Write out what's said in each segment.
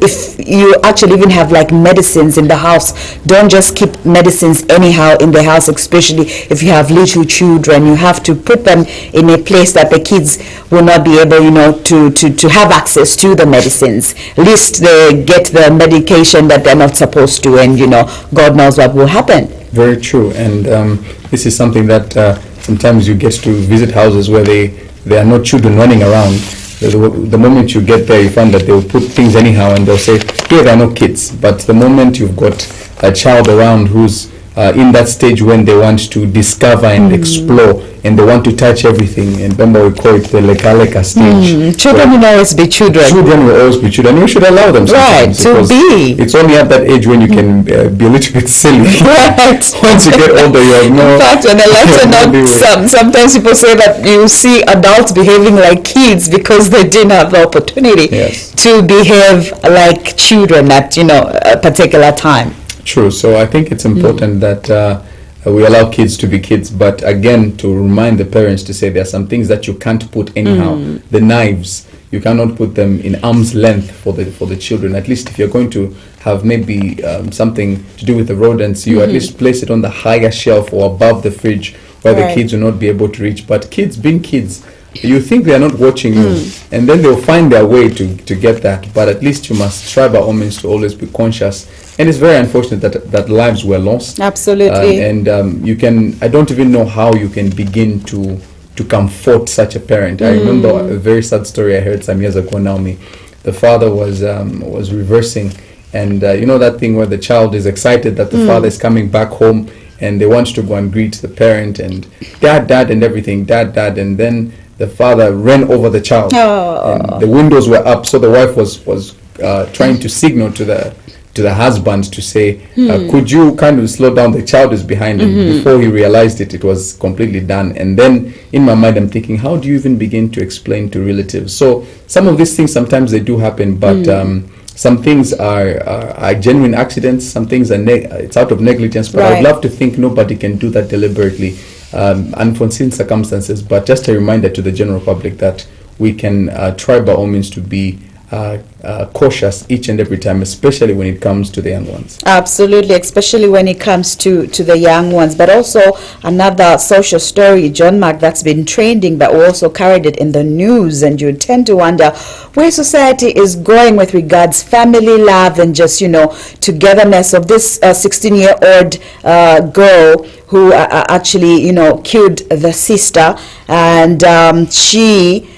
if you actually even have like medicines in the house, don't just keep medicines anyhow in the house, especially if you have little children. You have to put them in a place that the kids will not be able, to have access to the medicines. At least they get the medication that they're not supposed to, and God knows what will happen. Very true. And this is something that sometimes you get to visit houses where there are no children running around. The moment you get there, you find that they'll put things anyhow, and they'll say, here there are no kids. But the moment you've got a child around who's in that stage when they want to discover and explore, and they want to touch everything, and remember we call it the leka stage. Children will always be children. Children will always be children. You should allow them sometimes. Right, to be. It's only at that age when you can be a little bit silly. Right. Once you get older, you have no... In fact, when I lighten up, sometimes people say that you see adults behaving like kids because they didn't have the opportunity to behave like children at, a particular time. True. So I think it's important that we allow kids to be kids, but again, to remind the parents to say there are some things that you can't put anyhow. The knives, you cannot put them in arm's length for the children. At least if you're going to have maybe something to do with the rodents, you at least place it on the higher shelf or above the fridge where the kids will not be able to reach. But kids being kids, you think they are not watching you, and then they'll find their way to get that. But at least you must try by all means to always be conscious. And it's very unfortunate that lives were lost. Absolutely. I don't even know how you can begin to comfort such a parent. I remember a very sad story I heard some years ago, Naomi. The father was reversing, and that thing where the child is excited that the father is coming back home, and they want to go and greet the parent, and dad, and everything, dad, and then the father ran over the child. And the windows were up, so the wife was trying to signal to the husband to say, could you kind of slow down, the child is behind him. Before he realized it was completely done. And then in my mind I'm thinking, how do you even begin to explain to relatives? So some of these things, sometimes they do happen, but some things are genuine accidents, some things are it's out of negligence, but I'd love to think nobody can do that deliberately, unforeseen circumstances. But just a reminder to the general public that we can try by all means to be cautious each and every time, especially when it comes to the young ones. Absolutely, especially when it comes to the young ones. But also another social story, John Mark, that's been trending, but we also carried it in the news, and you tend to wonder where society is going with regards family love and just togetherness of this 16-year-old girl who actually killed the sister, and she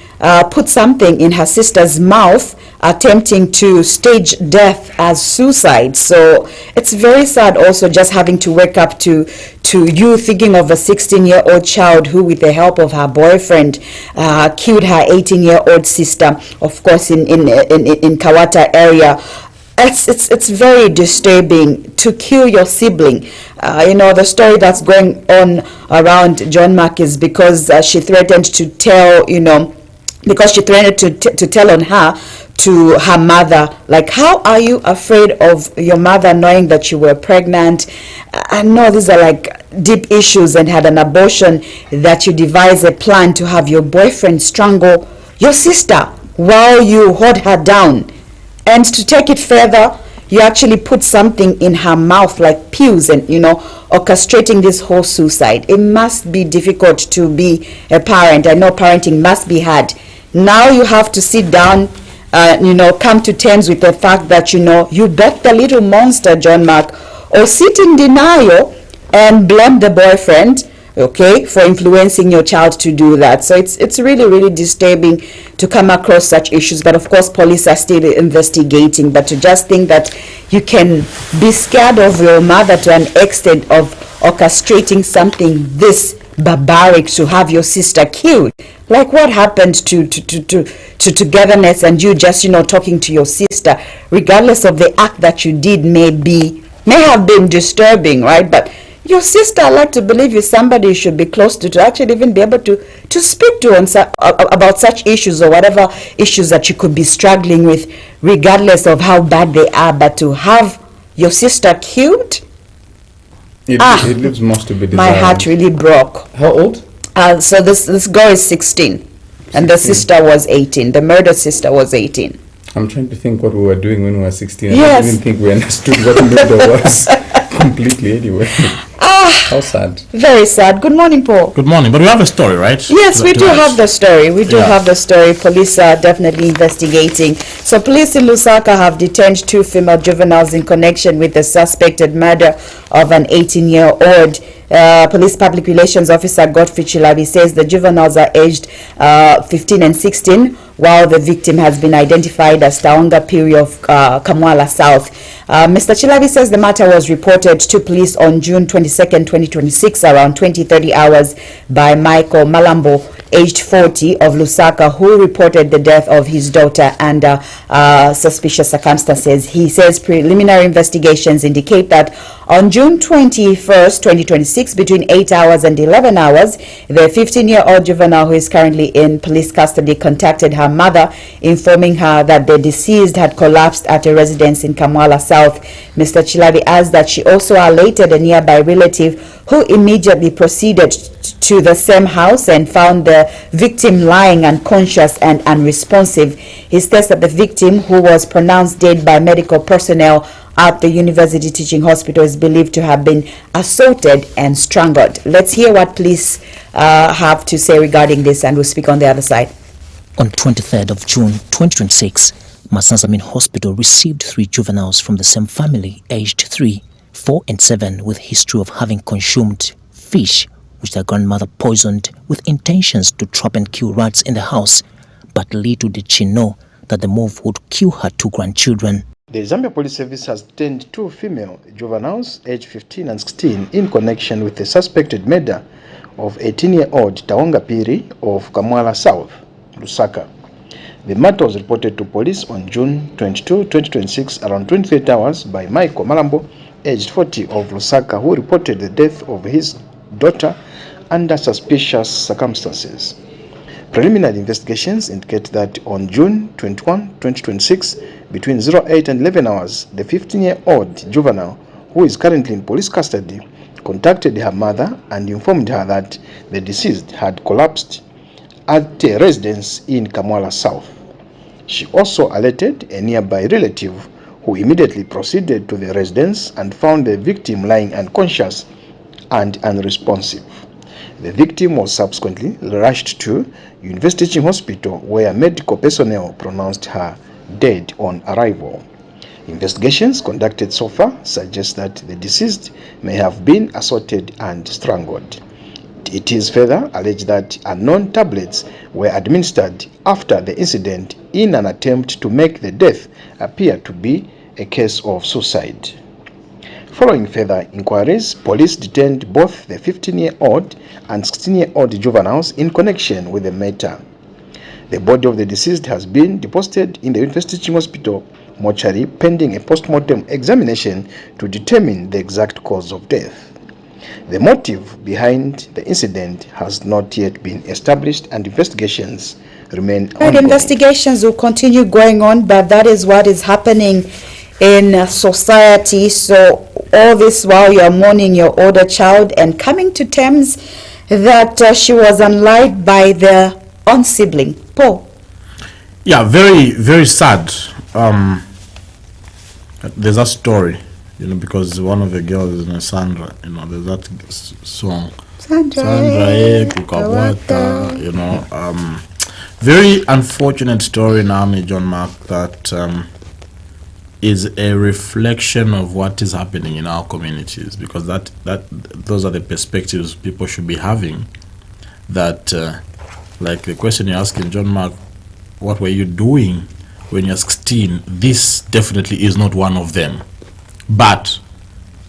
put something in her sister's mouth, attempting to stage death as suicide. So it's very sad also just having to wake up to you thinking of a 16-year-old child who, with the help of her boyfriend, killed her 18-year-old sister, of course in Kawata area. It's very disturbing to kill your sibling. The story that's going on around John Mark is because she threatened to tell, because she threatened to tell on her to her mother, like, how are you afraid of your mother knowing that you were pregnant? I know these are like deep issues, and had an abortion, that you devise a plan to have your boyfriend strangle your sister while you hold her down. And to take it further, you actually put something in her mouth like pills, and orchestrating this whole suicide. It must be difficult to be a parent. I know parenting must be hard. Now you have to sit down, come to terms with the fact that you bet the little monster, John Mark, or sit in denial and blame the boyfriend, for influencing your child to do that. So it's really, really disturbing to come across such issues. But of course, police are still investigating. But to just think that you can be scared of your mother to an extent of orchestrating something this barbaric to have your sister killed. Like, what happened to togetherness and you just talking to your sister, regardless of the act that you did may have been disturbing, right? But your sister, I like to believe, is somebody you should be close to actually even be able to speak to about such issues or whatever issues that you could be struggling with, regardless of how bad they are. But to have your sister killed, it leaves most to be desired. My heart really broke. How old? So this girl is 16, and the sister was 18. The murdered sister was 18. I'm trying to think what we were doing when we were 16. Yes. I don't even think we understood what murder was completely anyway. How sad. Very sad. Good morning, Paul. Good morning. But we have a story, right? Yes, we do have the story. We do Yeah. have the story. Police are definitely investigating. So police in Lusaka have detained 2 female juveniles in connection with the suspected murder of an 18-year-old. Police Public Relations Officer Godfrey Chilabi says the juveniles are aged 15 and 16, while the victim has been identified as Taonga Piri of Kamwala South. Mr. Chilabi says the matter was reported to police on June 22nd, 2026, around 20:30 hours by Michael Malambo, aged 40, of Lusaka, who reported the death of his daughter under suspicious circumstances. He says preliminary investigations indicate that on June 21st, 2026, between 8 hours and 11 hours, the 15-year-old juvenile, who is currently in police custody, contacted her mother, informing her that the deceased had collapsed at a residence in Kamwala South. Mr. Chilabi adds that she also alerted a nearby relative, who immediately proceeded to the same house and found the victim lying unconscious and unresponsive. He states that the victim, who was pronounced dead by medical personnel at the University Teaching Hospital, is believed to have been assaulted and strangled. Let's hear what police have to say regarding this, and we'll speak on the other side. On 23rd of June 2026, Masanzamin Hospital received 3 juveniles from the same family, aged 3, 4 and 7, with history of having consumed fish which their grandmother poisoned with intentions to trap and kill rats in the house, but little did she know that the move would kill her 2 grandchildren. The Zambia Police Service has detained 2 female juveniles aged 15 and 16 in connection with the suspected murder of 18-year-old Taonga Piri of Kamwala South, Lusaka. The matter was reported to police on June 22, 2026, around 23 hours by Michael Malambo, aged 40, of Lusaka, who reported the death of his daughter under suspicious circumstances. Preliminary investigations indicate that on June 21, 2026, between 08 and 11 hours, the 15-year-old juvenile, who is currently in police custody, contacted her mother and informed her that the deceased had collapsed at a residence in Kamwala South. She also alerted a nearby relative, who immediately proceeded to the residence and found the victim lying unconscious and unresponsive. The victim was subsequently rushed to University Teaching Hospital, where medical personnel pronounced her dead on arrival. Investigations conducted so far suggest that the deceased may have been assaulted and strangled. It is further alleged that unknown tablets were administered after the incident in an attempt to make the death appear to be a case of suicide. Following further inquiries, police detained both the 15-year-old and 16-year-old juveniles in connection with the matter. The body of the deceased has been deposited in the University Teaching Hospital mortuary pending a post-mortem examination to determine the exact cause of death. The motive behind the incident has not yet been established, and investigations remain ongoing. And investigations will continue going on, but that is what is happening in society. So all this while you're mourning your older child and coming to terms that she was unliked by their own sibling. Paul. Yeah, very, very sad. There's a story, because one of the girls in Sandra, there's that song. Sandra, Kukawata, very unfortunate story, Naomi John Mark, that is a reflection of what is happening in our communities, because those are the perspectives people should be having. That, like the question you're asking, John Mark, what were you doing when you're 16? This definitely is not one of them. But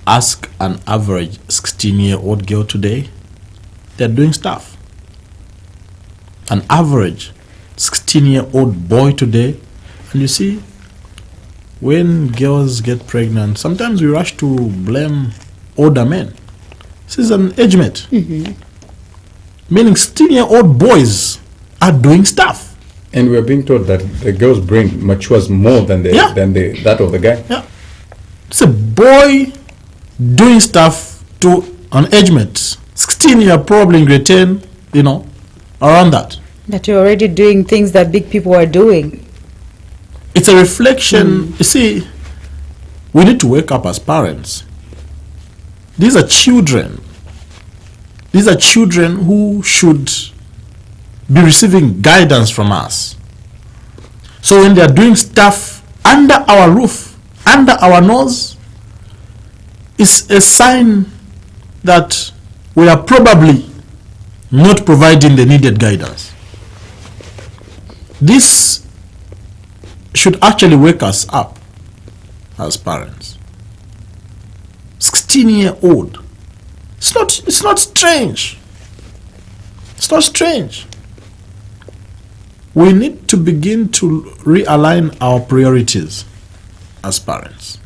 ask an average 16-year-old girl today, they're doing stuff. An average 16-year-old boy today, and you see, when girls get pregnant, sometimes we rush to blame older men. This is an age mate. Meaning 16-year-old boys are doing stuff. And we're being told that the girl's brain matures more than that of the guy. Yeah. It's a boy doing stuff to an age mate. 16, you're probably in grade 10, around that. That you're already doing things that big people are doing. It's a reflection. You see, we need to wake up as parents. These are children. These are children who should be receiving guidance from us. So when they are doing stuff under our roof, under our nose, it's a sign that we are probably not providing the needed guidance. This should actually wake us up as parents. 16-year-old. It's not strange. It's not strange. We need to begin to realign our priorities as parents.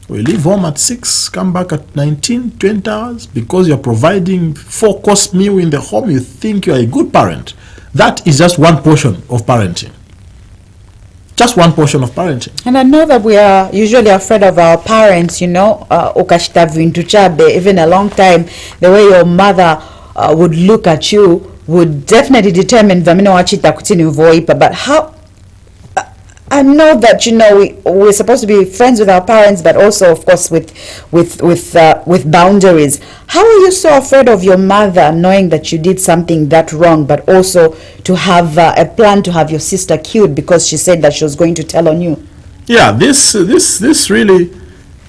We leave home at 6, come back at 19, 20 hours because you're providing 4-course meal in the home. You think you're a good parent. That is just one portion of parenting. Just one portion of parenting. And I know that we are usually afraid of our parents, ukashita vintu chabe, even a long time, the way your mother would look at you would definitely determine vamino wachita kutini voipa. But how, I know that, we're supposed to be friends with our parents, but also, of course, with boundaries. How are you so afraid of your mother knowing that you did something that wrong, but also to have a plan to have your sister killed because she said that she was going to tell on you? Yeah, this really,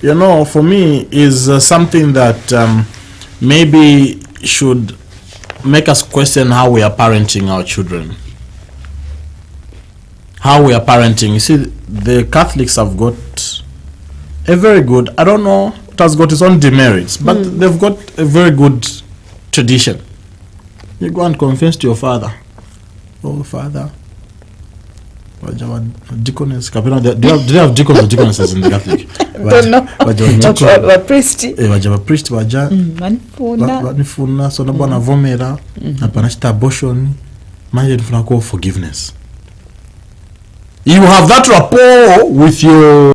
for me is something that maybe should make us question how we are parenting our children. How we are parenting. You see, the Catholics have got a very good, I don't know, it has got its own demerits, but they've got a very good tradition. You go and confess to your father. Oh, father. Deaconess. Do they have deacons or deaconesses in the Catholic? I don't know. A priest. Priest vanifuna so nabo anavomera apanachita abortion manje nifuna forgiveness. You have that rapport with your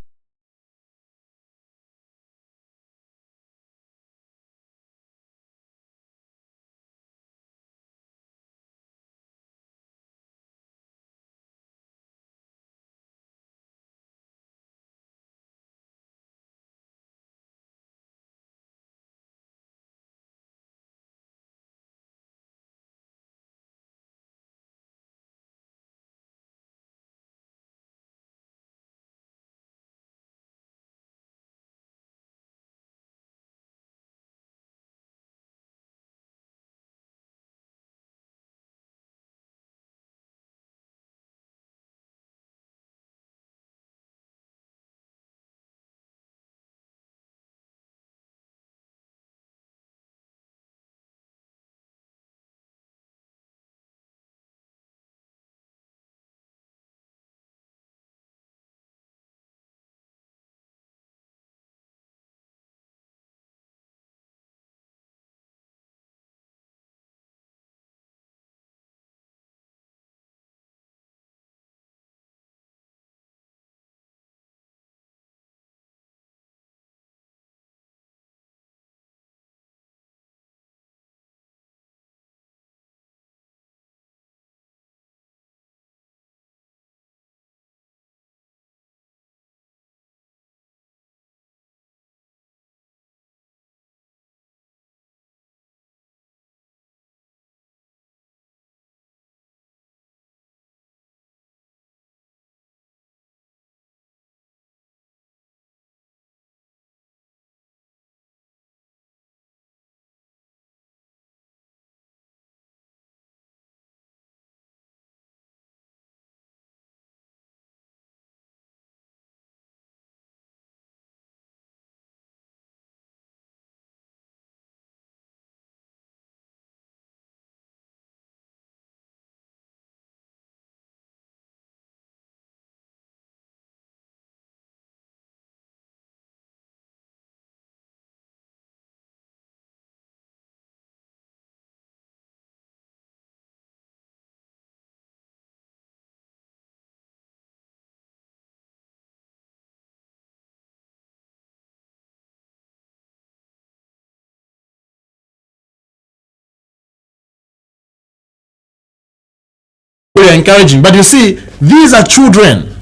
are encouraging. But you see, these are children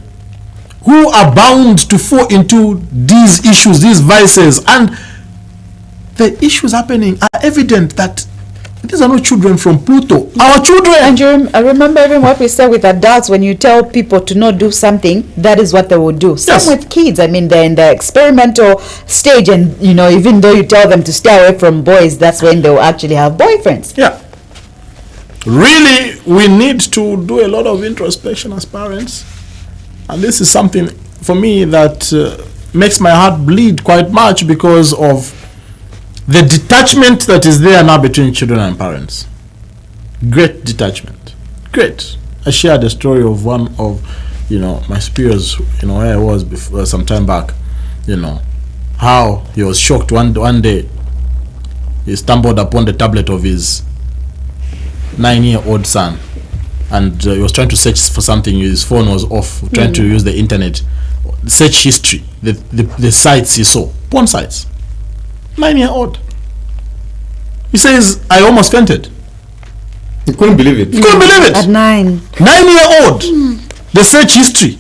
who are bound to fall into these issues, these vices, and the issues happening are evident that these are not children from Pluto. Our children. And I remember even what we said with adults, when you tell people to not do something, that is what they will do. Yes. Same with kids. I mean, they're in the experimental stage, and even though you tell them to stay away from boys, that's when they'll actually have boyfriends. Yeah. Really, we need to do a lot of introspection as parents. And this is something for me that makes my heart bleed quite much because of the detachment that is there now between children and parents. Great detachment. Great. I shared a story of one of, my superiors, where I was before, some time back, how he was shocked one day. He stumbled upon the tablet of his 9-year-old son, and he was trying to search for something. His phone was off, trying to use the internet. Search history, the sites he saw, porn sites. 9-year-old. He says, I almost fainted. You couldn't believe it. You couldn't believe it. At 9. 9-year-old. The search history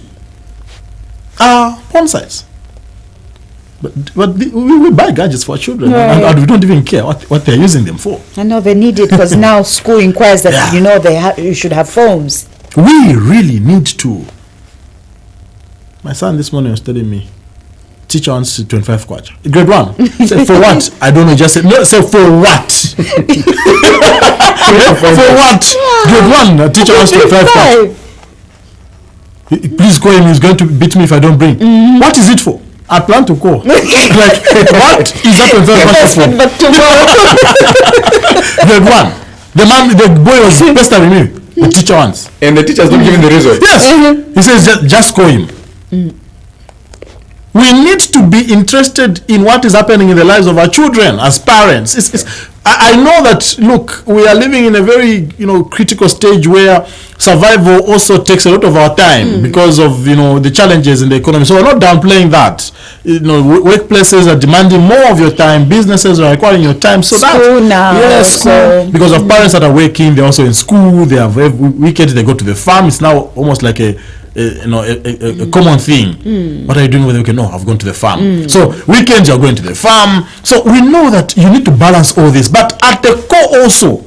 are porn sites. But we buy gadgets for our children, Right. and we don't even care what they're using them for. I know they need it because now school inquires that you should have phones. We really need to. My son this morning was telling me, teacher wants 25 kwacha. Grade 1. Said, for what? I don't know. Just said, no, say for what? For what? Grade 1, teacher wants 25 kwacha. Please call him, he's going to beat me if I don't bring. What is it for? I plan to call. Like, what is that 25 kwacha for? But tomorrow. Grade 1. The boy was pestering me. The teacher wants. And the teacher's not giving the result. Yes. He says, just call him. We need to be interested in what is happening in the lives of our children as parents. I know that, look, we are living in a very, critical stage where survival also takes a lot of our time because of, the challenges in the economy. So we're not downplaying that. Workplaces are demanding more of your time. Businesses are requiring your time. So School now. Yes, So, because of parents that are working, they're also in school. They have weekends. They go to the farm. It's now almost like a common thing. What are you doing with the weekend? No, I've gone to the farm. So weekends you're going to the farm. So we know that you need to balance all this, but at the core also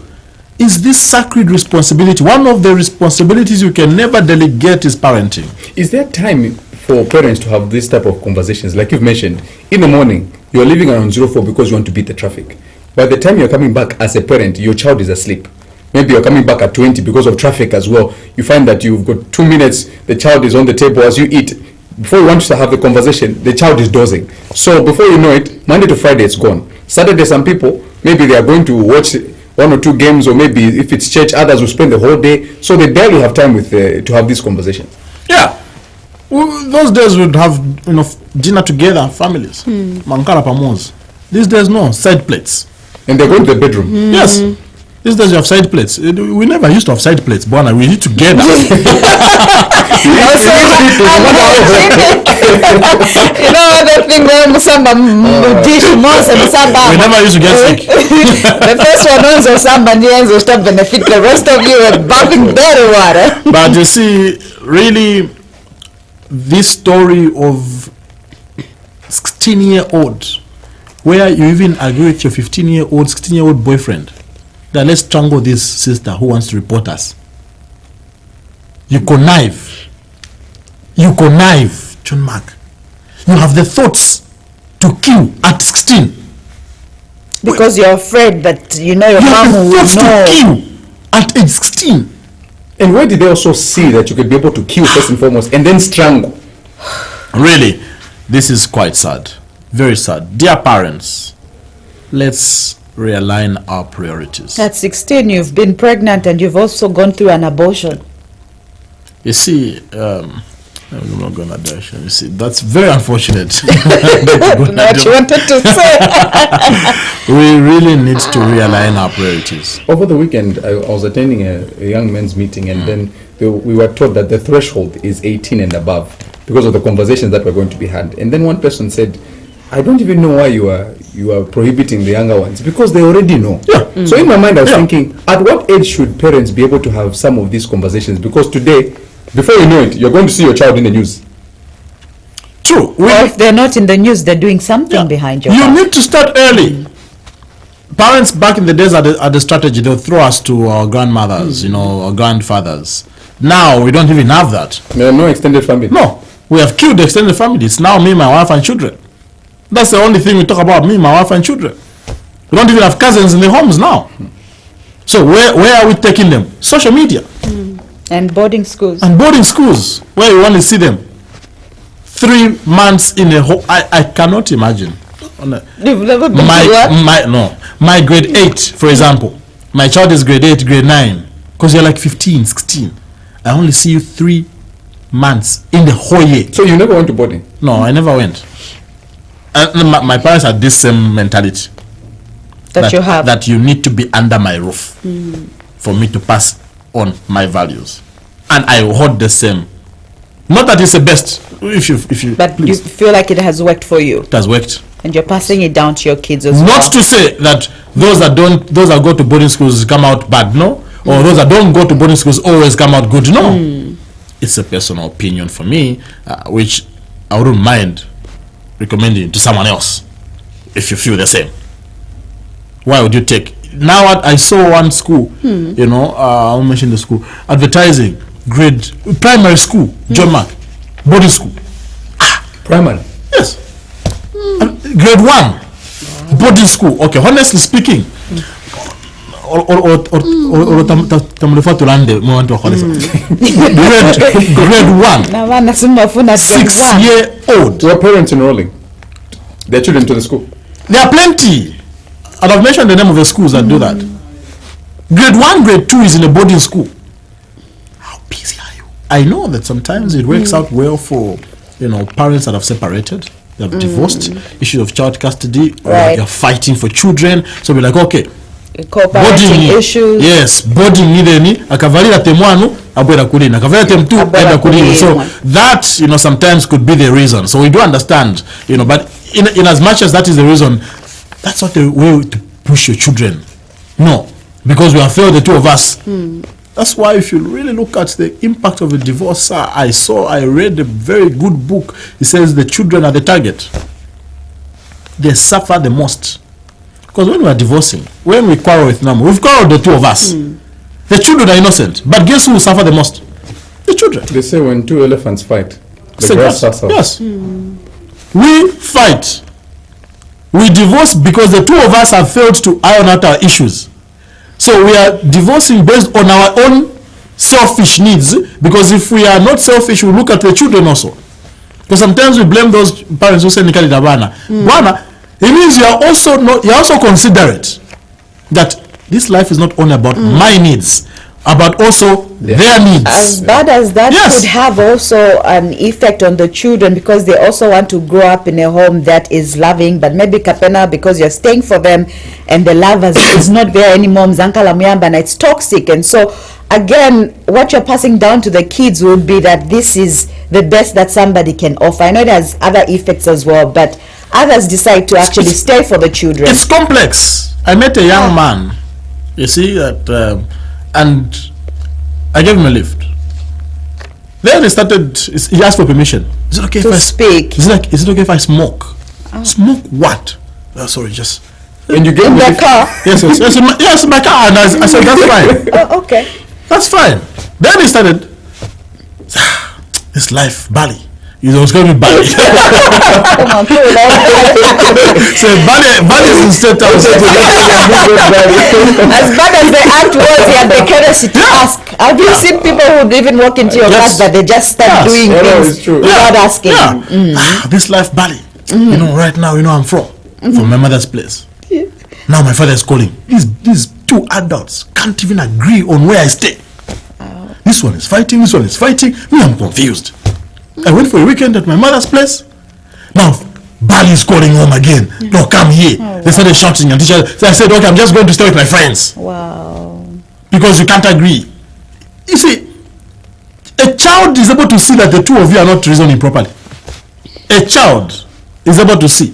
is this sacred responsibility. One of the responsibilities you can never delegate is parenting. Is there time for parents to have this type of conversations? Like you've mentioned, in the morning you're leaving around 04 because you want to beat the traffic. By the time you're coming back as a parent, your child is asleep. Maybe you're coming back at 20 because of traffic as well. You find that you've got 2 minutes, the child is on the table as you eat. Before you want to have the conversation, the child is dozing. So before you know it, Monday to Friday it's gone. Saturday, some people, maybe they are going to watch 1 or 2 games, or maybe if it's church, others will spend the whole day. So they barely have time to have these conversations. Yeah. Well, those days we'd have dinner together, families. Mankara pamoja. These days no, side plates. And they're going to the bedroom. Yes. These days you have side plates. We never used to have side plates, Bwana. We eat together. The thing where Musamba dish most and Musamba. We never used to get sick. The first one was Musamba and the ends will stop benefit. The rest of you are bathing better water. But you see, really, this story of 16-year-old, where you even agree with your 15-year-old, 16-year-old boyfriend, that let's strangle this sister who wants to report us. You connive, John Mark. You have the thoughts to kill at 16. Because you're afraid that your mom have the will thoughts know. to kill at age 16. And where did they also see that you could be able to kill first and foremost and then strangle? Really, this is quite sad. Very sad. Dear parents, let's realign our priorities. At 16, you've been pregnant and you've also gone through an abortion. You see, I'm not going to dash. You see, that's very unfortunate. What you wanted to say. We really need to realign our priorities. Over the weekend, I was attending a young men's meeting, and then we were told that the threshold is 18 and above because of the conversations that were going to be had. And then one person said, I don't even know why you are prohibiting the younger ones, because they already know. Yeah. So in my mind, I was Yeah. thinking, at what age should parents be able to have some of these conversations? Because today, before you know it, you're going to see your child in the news. True. Or if they're not in the news, they're doing something behind your You back. need to start early. Parents back in the days had the strategy. They'll throw us to our grandmothers, our grandfathers. Now we don't even have that. There are no extended family. No, we have killed the extended family. It's now me, my wife, and children. That's the only thing we talk about, me, my wife, and children. We don't even have cousins in the homes now. So where are we taking them? Social media And boarding schools. and boarding schools, where you want to see them. 3 months in a home. I cannot imagine. You've never been to what? My grade 8, for example. My child is grade 8, grade 9. Because you're like 15, 16. I only see you 3 months in the whole year. So you never went to boarding? No, I never went. And my parents had this same mentality. That you have. That you need to be under my roof for me to pass on my values. And I hold the same. Not that it's the best. If you But please. you feel like it has worked for you, It has worked. and you're passing it down to your kids as well. Not to say that those that go to boarding schools come out bad, no, or those that don't go to boarding schools always come out good, no. It's a personal opinion for me, which I wouldn't mind recommending to someone else if you feel the same. Why would you take? Now I saw one school, I'll mention the school, advertising primary school, John Mark, boarding school. Primary? Yes. Grade 1, boarding school. Okay, honestly speaking, grade 1, Na bana simafuna grade 1. 6-year-old. Were parents enrolling their children to the school? There are plenty, and I've mentioned the name of the schools that do that. Grade 1, grade 2 is in a boarding school. How busy are you? I know that sometimes it works out well for parents that have separated, they have divorced, issues of child custody, or Right. you're fighting for children. So we're like, okay, Co-parenting issues. yes, boarding ideni akavalira temwanu abwera kulina akavalira temtu Abwera enda kulina. So kulina. that sometimes could be the reason. So we do understand, but in as much as that is the reason, that's not the way to push your children. No, because we have failed, the two of us. That's why if you really look at the impact of a divorce, I read a very good book. It says the children are the target. They suffer the most. Because when we are divorcing, when we quarrel with Namu, we've quarreled, the two of us. The children are innocent. But guess who will suffer the most? The children. They say when two elephants fight, the So grass yes, sucks out. yes. We fight. We divorce because the two of us have failed to iron out our issues. So we are divorcing based on our own selfish needs, because if we are not selfish, we look at the children also. Because sometimes we blame those parents who say Nikali Dabana. Bwana, it means you're also considerate that this life is not only about my needs, about also their needs. As bad as that Yes. could have also an effect on the children, because they also want to grow up in a home that is loving, but maybe Kapena, because you're staying for them and the love is not there anymore, Mzankala Muyamba, and it's toxic. And so again, what you're passing down to the kids would be that this is the best that somebody can offer. I know it has other effects as well, but others decide to actually stay for the children. It's complex. I met a young man, you see, that, and I gave him a lift. Then he asked for permission. Is it okay To if I speak. Is it okay if I smoke? Smoke what? Sorry, just. And you gave In me the car. Yes, in my car. And I said, that's fine. Oh, okay. That's fine. Then he started, this life, Bali. He was going to be Bali. Come on, cool. So Bali is in State House. As bad as the act was, he had the courtesy to ask. Have you seen people who even walk into your Yes. class that they just start Yes. doing Yeah, no, things it's true. without asking? This life, Bali. Right now, I'm from my mother's place. Now my father is calling. These two adults can't even agree on where I stay. This one is fighting, this one is fighting. Me, I'm confused. I went for a weekend at my mother's place. Now, Bali is calling home again. No, come here. They started shouting and so I said, okay, I'm just going to stay with my friends. Wow. Because you can't agree. You see, a child is able to see that the two of you are not reasoning properly. A child is able to see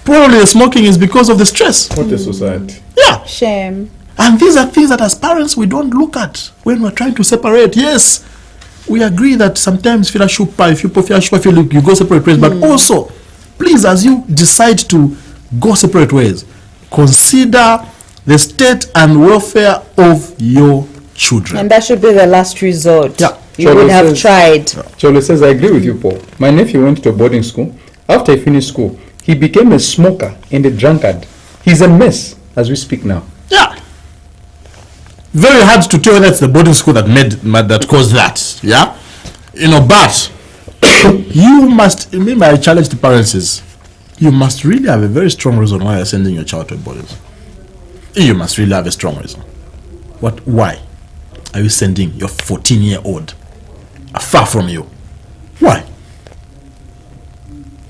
Probably the smoking is because of the stress. What a society. Yeah. Shame. And these are things that as parents we don't look at when we're trying to separate. Yes, we agree that sometimes if you go separate ways, but also, please, as you decide to go separate ways, consider the state and welfare of your children. And that should be the last resort. Yeah. You would have tried. Chole says, I agree with you, Paul. My nephew went to a boarding school. After he finished school, he became a smoker and a drunkard. He's a mess as we speak now. Yeah. Very hard to tell whether it's the boarding school that caused that. Yeah. But you must. Maybe my challenge to parents is, you must really have a very strong reason why you're sending your child to a boarding school. You must really have a strong reason. Why are you sending your 14-year-old far from you? Why?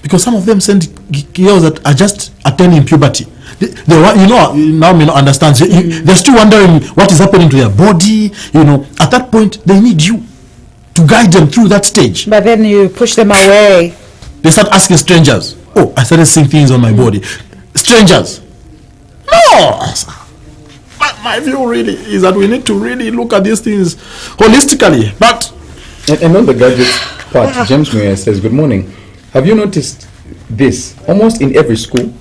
Because some of them send girls that are just attaining puberty. Now may not understand. They're still wondering what is happening to their body. At that point, they need you to guide them through that stage. But then you push them away. They start asking strangers. Oh, I started seeing things on my body. Strangers. No. My view really is that we need to really look at these things holistically. But And on the gadgets part, James Muir says, good morning. Have you noticed this? Almost in every school,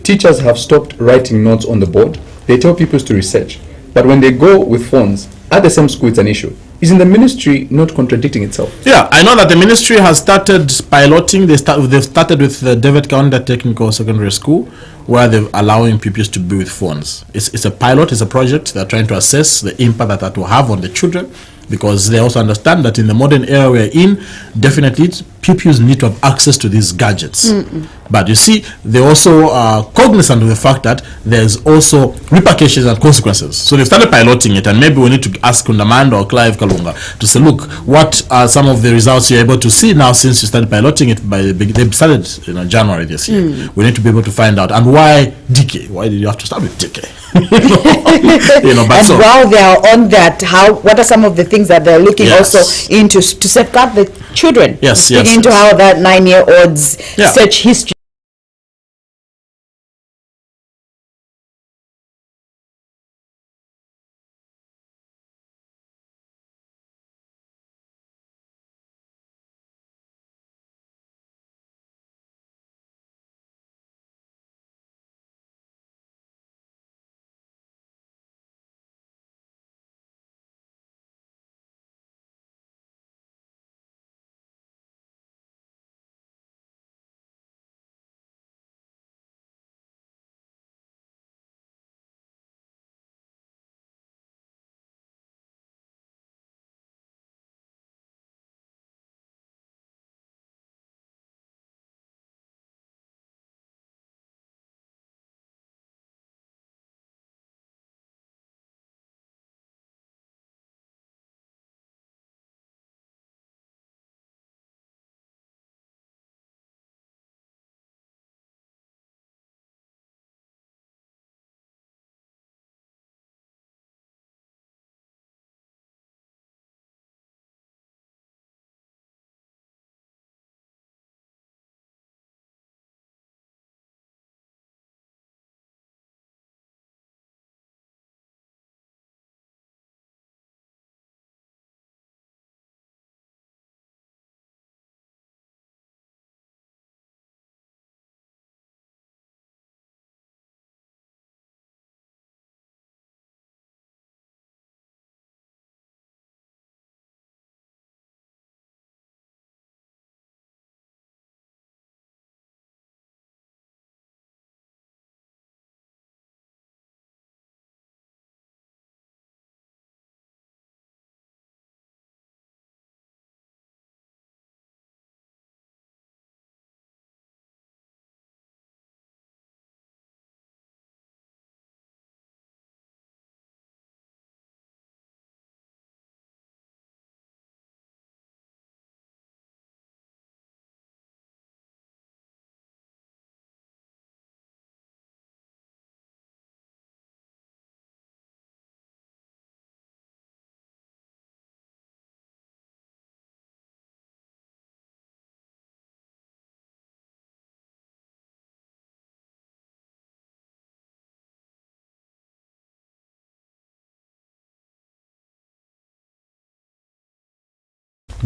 teachers have stopped writing notes on the board. They tell pupils to research. But when they go with phones, at the same school, it's an issue. Isn't the ministry not contradicting itself? yeah, I know that the ministry has started piloting. They've started with the David County Technical Secondary School, where they're allowing pupils to be with phones. It's a pilot, it's a project. They're trying to assess the impact that will have on the children, because they also understand that in the modern era we're in, definitely pupils need to have access to these gadgets. But you see, they also are cognizant of the fact that there's also repercussions and consequences. So they've started piloting it, and maybe we need to ask Kundamanda or Clive Kalunga to say, look, what are some of the results you're able to see now since you started piloting it they started January this year. We need to be able to find out. And why DK? Why did you have to start with DK? But And while they are on that, what are some of the things that they're looking Yes. also into to safeguard the children? Yes, Speaking yes, into yes. how that 9-year-old's Yeah. search history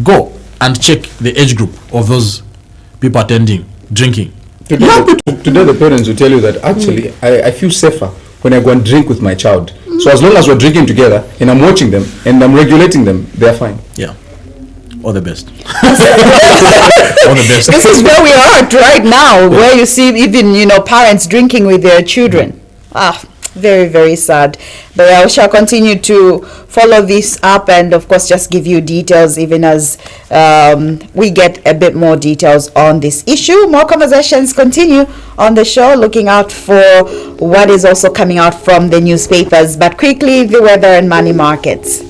Go and check the age group of those people attending, drinking. Today the parents will tell you that actually I feel safer when I go and drink with my child. So as long as we're drinking together and I'm watching them and I'm regulating them, they're fine. Yeah. All the best. All the best. This is where we are at right now, where you see even, parents drinking with their children. Very, very sad. But I shall continue to follow this up and, of course, just give you details even as we get a bit more details on this issue. More conversations continue on the show, looking out for what is also coming out from the newspapers. But quickly, the weather and money markets.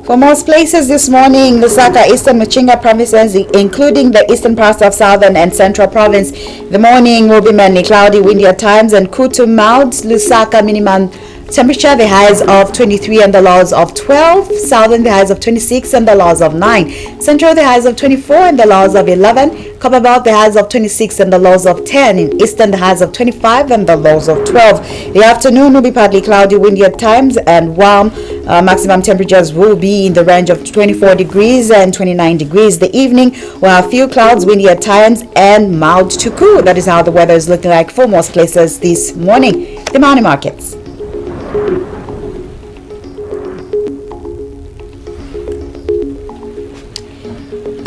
For most places this morning, Lusaka, Eastern Muchinga provinces, including the eastern parts of Southern and Central Province, the morning will be mainly cloudy, windy at times, and Kutu mild. Lusaka minimum temperature, the highs of 23 and the lows of 12. Southern, the highs of 26 and the lows of 9. Central, the highs of 24 and the lows of 11. Copperbelt, the highs of 26 and the lows of 10. In Eastern, the highs of 25 and the lows of 12. The afternoon will be partly cloudy, windy at times, and warm. Maximum temperatures will be in the range of 24 degrees and 29 degrees. The evening will have few clouds, windy at times, and mild to cool. That is how the weather is looking like for most places this morning. The money markets.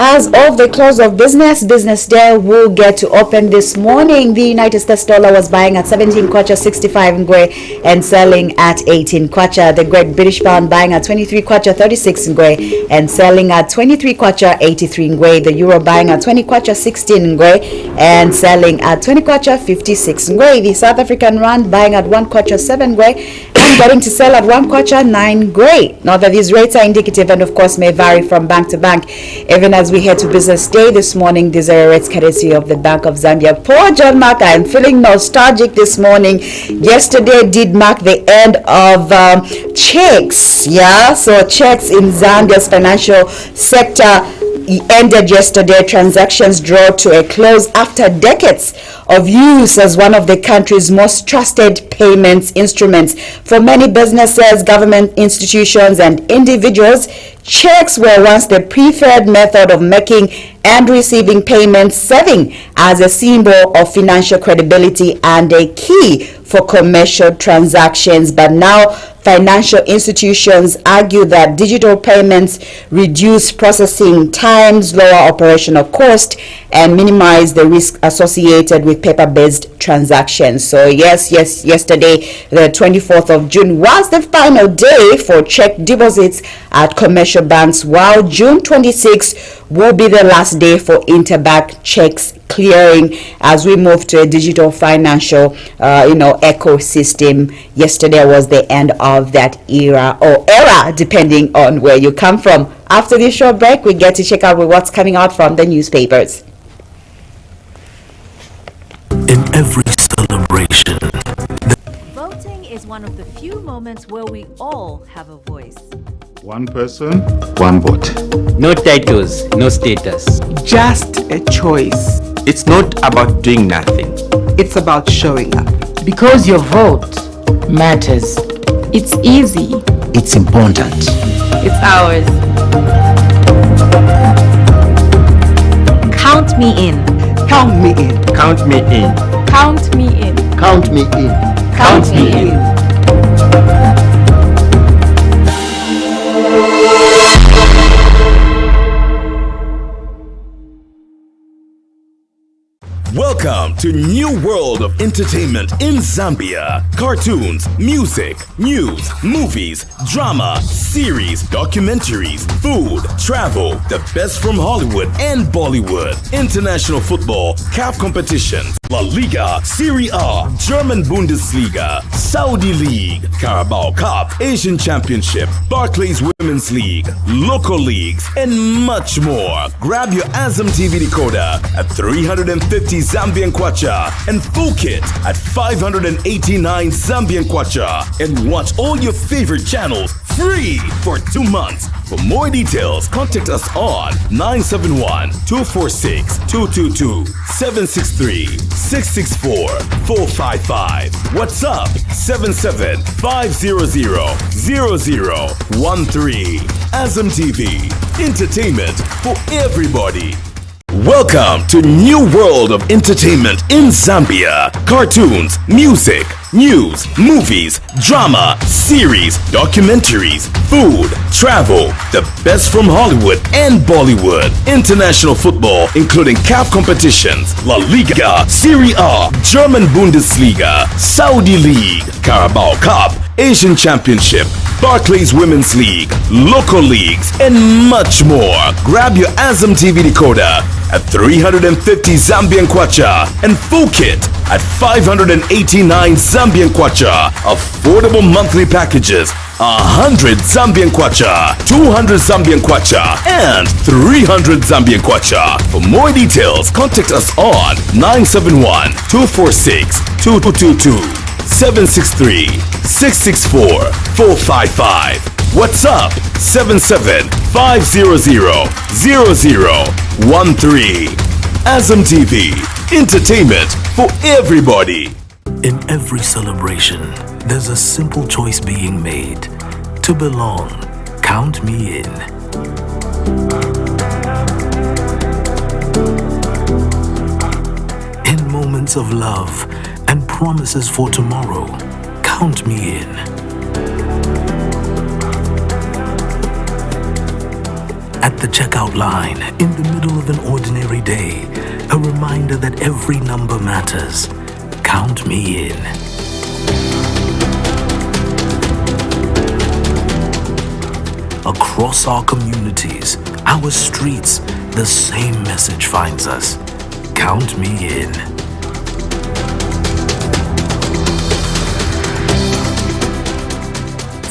As of the close of business day will get to open this morning. The United States dollar was buying at 17 kwacha 65 ngwe and selling at 18 kwacha. The Great British Pound buying at 23 kwacha 36 ngwe and selling at 23 kwacha 83 ngwe. The Euro buying at 20 kwacha 16 ngwe and selling at 20 kwacha 56 ngwe. The South African Rand buying at 1 kwacha 7 ngwe and getting to sell at 1 kwacha 9 ngwe. Now that these rates are indicative and of course may vary from bank to bank, even as we head to business day this morning. These are rates courtesy of the Bank of Zambia. Poor John Mark, I am feeling nostalgic this morning. Yesterday did mark the end of checks. Yeah, so checks in Zambia's financial sector ended yesterday. Transactions draw to a close after decades of use as one of the country's most trusted payments instruments. For many businesses, government institutions, and individuals, checks were once the preferred method of making and receiving payments, serving as a symbol of financial credibility and a key for commercial transactions. But now, financial institutions argue that digital payments reduce processing times, lower operational cost, and minimize the risk associated with paper-based transactions. So yesterday, the 24th of June, was the final day for check deposits at commercial banks, while June 26 will be the last day for interbank checks clearing as we move to a digital financial ecosystem. Yesterday was the end of that era depending on where you come from. After this short break, we get to check out with what's coming out from the newspapers. In every celebration, voting is one of the few moments where we all have a voice. One person, one vote. No titles, no status. Just a choice. It's not about doing nothing. It's about showing up. Because your vote matters. It's easy. It's important. It's ours. Count me in. Count me in. Count me in. Count me in. Count me in. Count me in. Welcome to New World of Entertainment in Zambia. Cartoons, music, news, movies, drama, series, documentaries, food, travel, the best from Hollywood and Bollywood, international football, CAF competitions, La Liga, Serie A, German Bundesliga, Saudi League, Carabao Cup, Asian Championship, Barclays Women's League, local leagues, and much more. Grab your Azam TV decoder at 350 Zambian Kwacha and full kit at 589 Zambian Kwacha and watch all your favorite channels free for 2 months. For more details, contact us on 971-246-222, 763-664-455. WhatsApp 77-500-0013. Azam TV, entertainment for everybody. Welcome to New World of Entertainment in Zambia. Cartoons, music, news, movies, drama, series, documentaries, food, travel, the best from Hollywood and Bollywood, international football, including CAF competitions, La Liga, Serie A, German Bundesliga, Saudi League, Carabao Cup, Asian Championship, Barclays Women's League, local leagues, and much more. Grab your Azam TV decoder at 350 Zambian Kwacha and full kit at 589 Zambian Kwacha. Affordable monthly packages: 100 Zambian Kwacha, 200 Zambian Kwacha, and 300 Zambian Kwacha. For more details, contact us on 971-246-2222, 763-664-455. WhatsApp 77-500-0013. Azam TV, entertainment for everybody. In every celebration, there's a simple choice being made: to belong. Count me in. In moments of love and promises for tomorrow, count me in. At the checkout line, in the middle of an ordinary day, a reminder that every number matters. Count me in. Across our communities, our streets, the same message finds us. Count me in.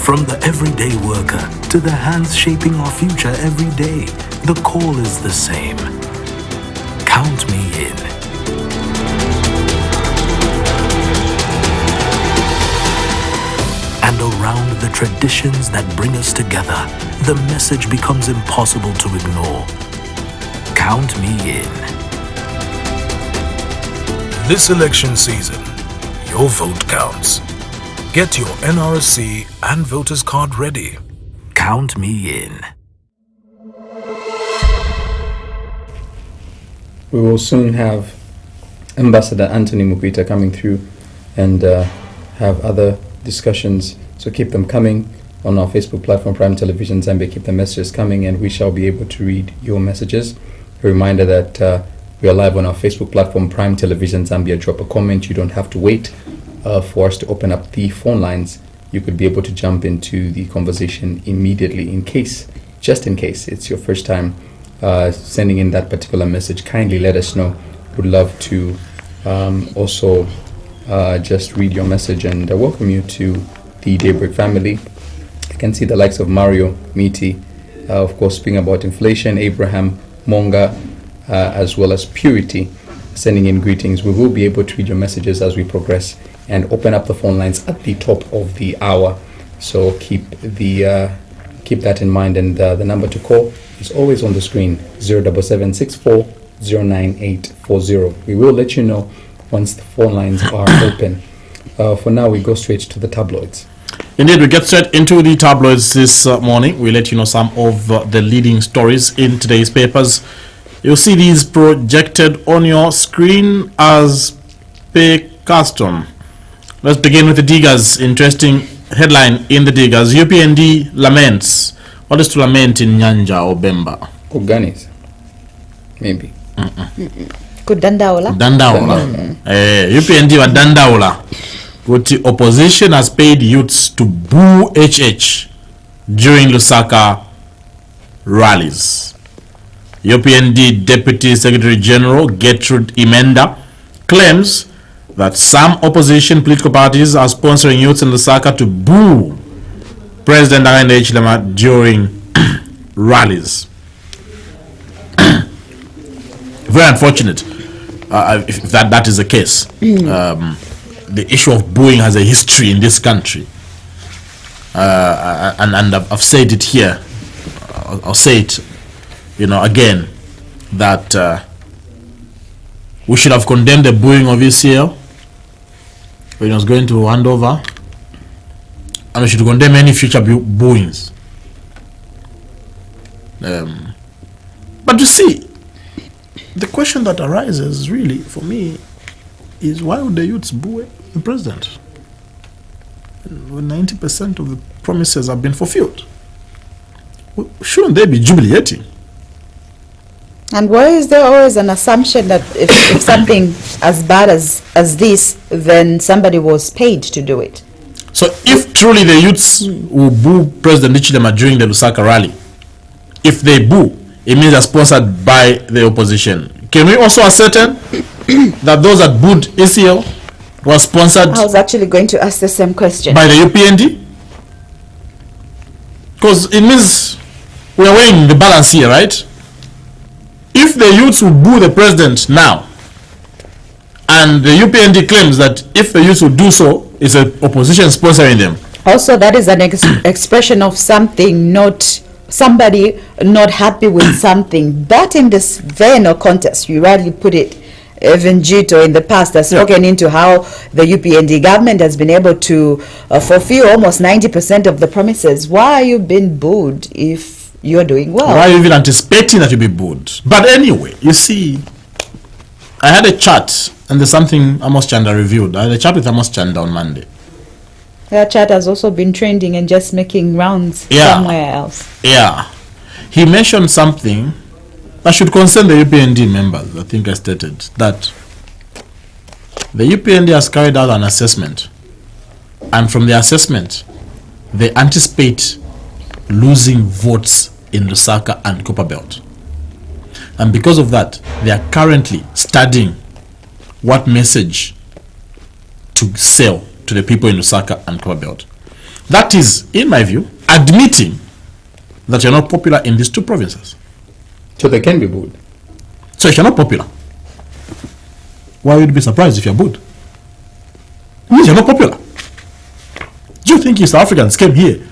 From the everyday worker to the hands shaping our future every day, the call is the same. Count me in. And around the traditions that bring us together, the message becomes impossible to ignore. Count me in. This election season, your vote counts. Get your NRSC and voter's card ready. Count me in. We will soon have Ambassador Anthony Mupita coming through and have other discussions. So keep them coming on our Facebook platform, Prime Television Zambia. Keep the messages coming and we shall be able to read your messages. A reminder that we are live on our Facebook platform, Prime Television Zambia. Drop a comment. You don't have to wait for us to open up the phone lines. You could be able to jump into the conversation immediately just in case it's your first time sending in that particular message. Kindly let us know. Would love to also just read your message and welcome you to the Daybreak family. I can see the likes of Mario Miti, of course, speaking about inflation, Abraham Monga, as well as Purity, sending in greetings. We will be able to read your messages as we progress and open up the phone lines at the top of the hour. So keep that in mind, and the number to call is always on the screen: 07764099840. We will let you know once the phone lines are open. For now, we go straight to the tabloids. Indeed, we get straight into the tabloids this morning. We let you know some of the leading stories in today's papers. You'll see these projected on your screen as per custom. Let's begin with the Diggers. Interesting headline in the Diggers: UPND laments. What is to lament in Nyanja or Bemba? Kuganis, maybe. Kudandaula. UPND wa Dandaula. The opposition has paid youths to boo HH during Lusaka rallies. UPND Deputy Secretary General Gertrude Imenda claims that some opposition political parties are sponsoring youths in Lusaka to boo President Hakainde Hichilema during rallies. Very unfortunate if that is the case. The issue of booing has a history in this country, and I've said it here. I'll say it, again, that we should have condemned the booing of ECL when he was going to hand over, and we should condemn any future booings. But you see, the question that arises really for me is, why would the youths boo the president when 90% of the promises have been fulfilled? Shouldn't they be jubilating? And why is there always an assumption that if something as bad as this, then somebody was paid to do it? So if truly the youths will boo President Hichilema during the Lusaka rally, if they boo, it means they're sponsored by the opposition. Can we also ascertain that those that booed ECL were sponsored? I was actually going to ask the same question. By the UPND? Because it means we are weighing the balance here, right? If the youths will boo the president now, and the UPND claims that if the youths will do so, it's an opposition sponsoring them. Also, that is an expression of something, not somebody not happy with something. But in this vein or context, you rightly put it, even Jito in the past has spoken into how the UPND government has been able to fulfill almost 90% of the promises. Why are you being booed if you're doing well? Why are you even anticipating that you'll be booed? But anyway, you see, I had a chat, and there's something Amos Chanda reviewed. I had a chat with Amos Chanda on Monday. That chat has also been trending and just making rounds somewhere else. Yeah. He mentioned something that should concern the UPND members. I think I stated that the UPND has carried out an assessment, and from the assessment, they anticipate losing votes in Lusaka and Copperbelt. And because of that, they are currently studying what message to sell to the people in Lusaka and Copperbelt. That is, in my view, admitting that you're not popular in these two provinces. So they can be booed. So if you're not popular, why would you be surprised if you're booed? It means you're not popular. Do you think East Africans came here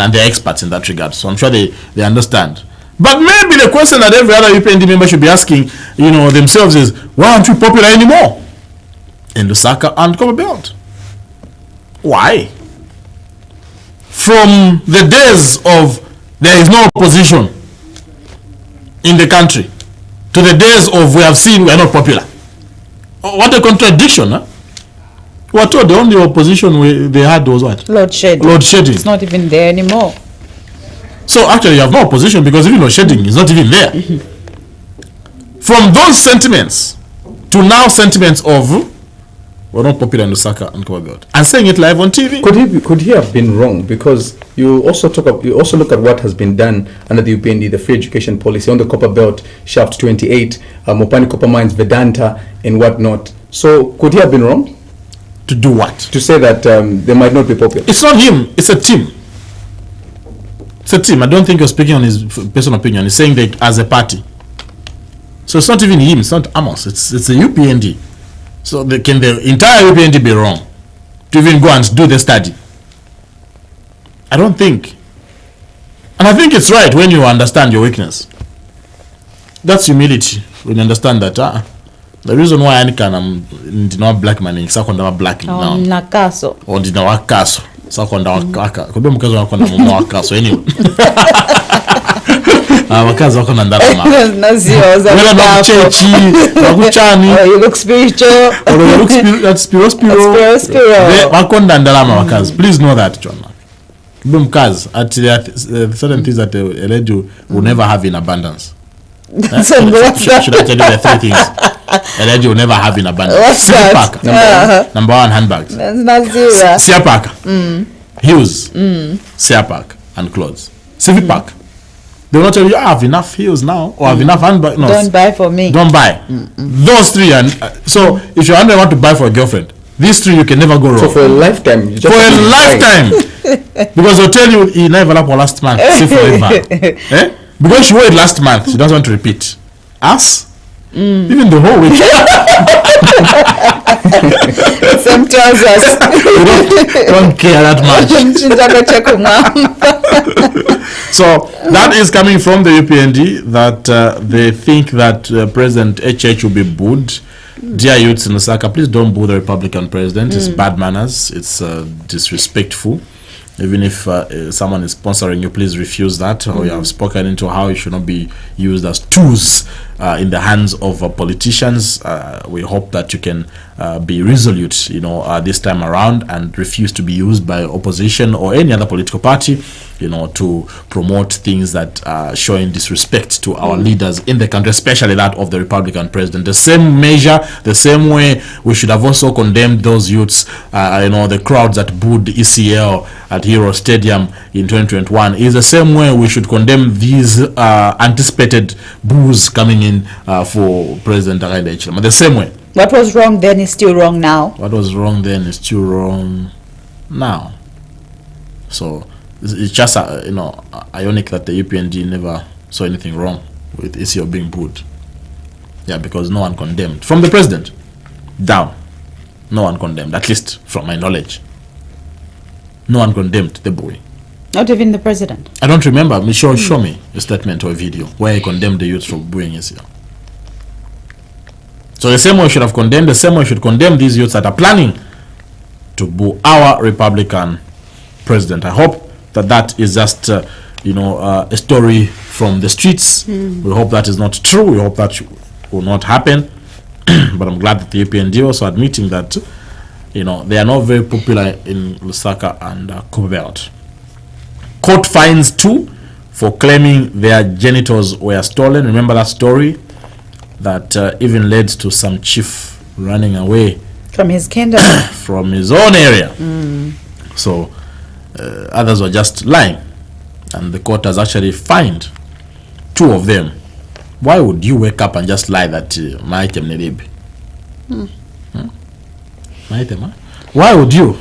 and they're experts in that regard. So I'm sure they understand. But maybe the question that every other UPND member should be asking, themselves is, why aren't we popular anymore in Lusaka and Copperbelt? Why? From the days of there is no opposition in the country to the days of we have seen we are not popular. What a contradiction, huh? We were told the only opposition they had was what? Load shedding. Load shedding. It's not even there anymore. So actually you have no opposition because even load shedding is not even there. From those sentiments to now sentiments of we're not popular in Lusaka and Copperbelt, and saying it live on TV. Could he have been wrong? Because you also look at what has been done under the UPND, the free education policy on the Copperbelt, Shaft 28, Mopani Copper Mines, Vedanta, and whatnot. So could he have been wrong? To do what? To say that they might not be popular. It's not him. It's a team. It's a team. I don't think you're speaking on his personal opinion. He's saying that as a party. So it's not even him. It's not Amos. It's the UPND. So can the entire UPND be wrong to even go and do the study? I don't think. And I think it's right when you understand your weakness. That's humility. When you understand that the reason why I did not black man in Sakonda black now. Nakaso. Or did not wakaso. Sakonda wakaka. Could be because I wakaso anyway. Wakazi wako na ndarama. Wala na mchechi, wakuchani. You look spiritual. You look spiritual. Wako na ndarama wakazi. Please know that, John. Mkazi, at certain things that a lady will never have in abundance. Should I tell you the three things a lady will never have in abundance? Siapaka, number one, handbags. That's not zero. Siapaka, heels, Siapaka, and clothes. Civic Park. They will not tell you, I have enough heels now, or I have enough handbags. No, don't buy for me. Don't buy. Those three, and so if you want to buy for a girlfriend, these three you can never go wrong. So for a lifetime. For a lifetime. Because they'll tell you, he never up last month, see forever. Because she wore it last month, she doesn't want to repeat. Us? Even the whole week. Some trousers. don't care that much. So that is coming from the UPND, that they think that President HH will be booed. Dear youths in Lusaka, please don't boo the Republican president. It's bad manners. It's disrespectful. Even if someone is sponsoring you, please refuse that. Or you have spoken into how it should not be used as tools in the hands of politicians. We hope that you can be resolute, this time around, and refuse to be used by opposition or any other political party, to promote things that are showing disrespect to our leaders in the country, especially that of the Republican president. The same measure, the same way we should have also condemned those youths, the crowds that booed ECL at Hero Stadium in 2021, is the same way we should condemn these anticipated boos coming in for President Hakainde Hichilema. The same way. What was wrong then is still wrong now. What was wrong then is still wrong now. So it's just ironic that the UPND never saw anything wrong with ECL being booed. Yeah, because no one condemned. From the president down, no one condemned, at least from my knowledge. No one condemned the booing. Not even the president. I don't remember. Show me a statement or a video where he condemned the youth for booing ECL. So the same way we should have condemned, the same way we should condemn these youths that are planning to boo our Republican president. I hope that is just a story from the streets. We hope that is not true. We hope that will not happen. But I'm glad that the UPND also admitting that they are not very popular in Lusaka and Copperbelt. Court fines 2 for claiming their genitals were stolen. Remember that story that even led to some chief running away from his kingdom, from his own area. So others were just lying, and the court has actually fined 2 of them. Why would you wake up and just lie that maitem neribi? Why would you?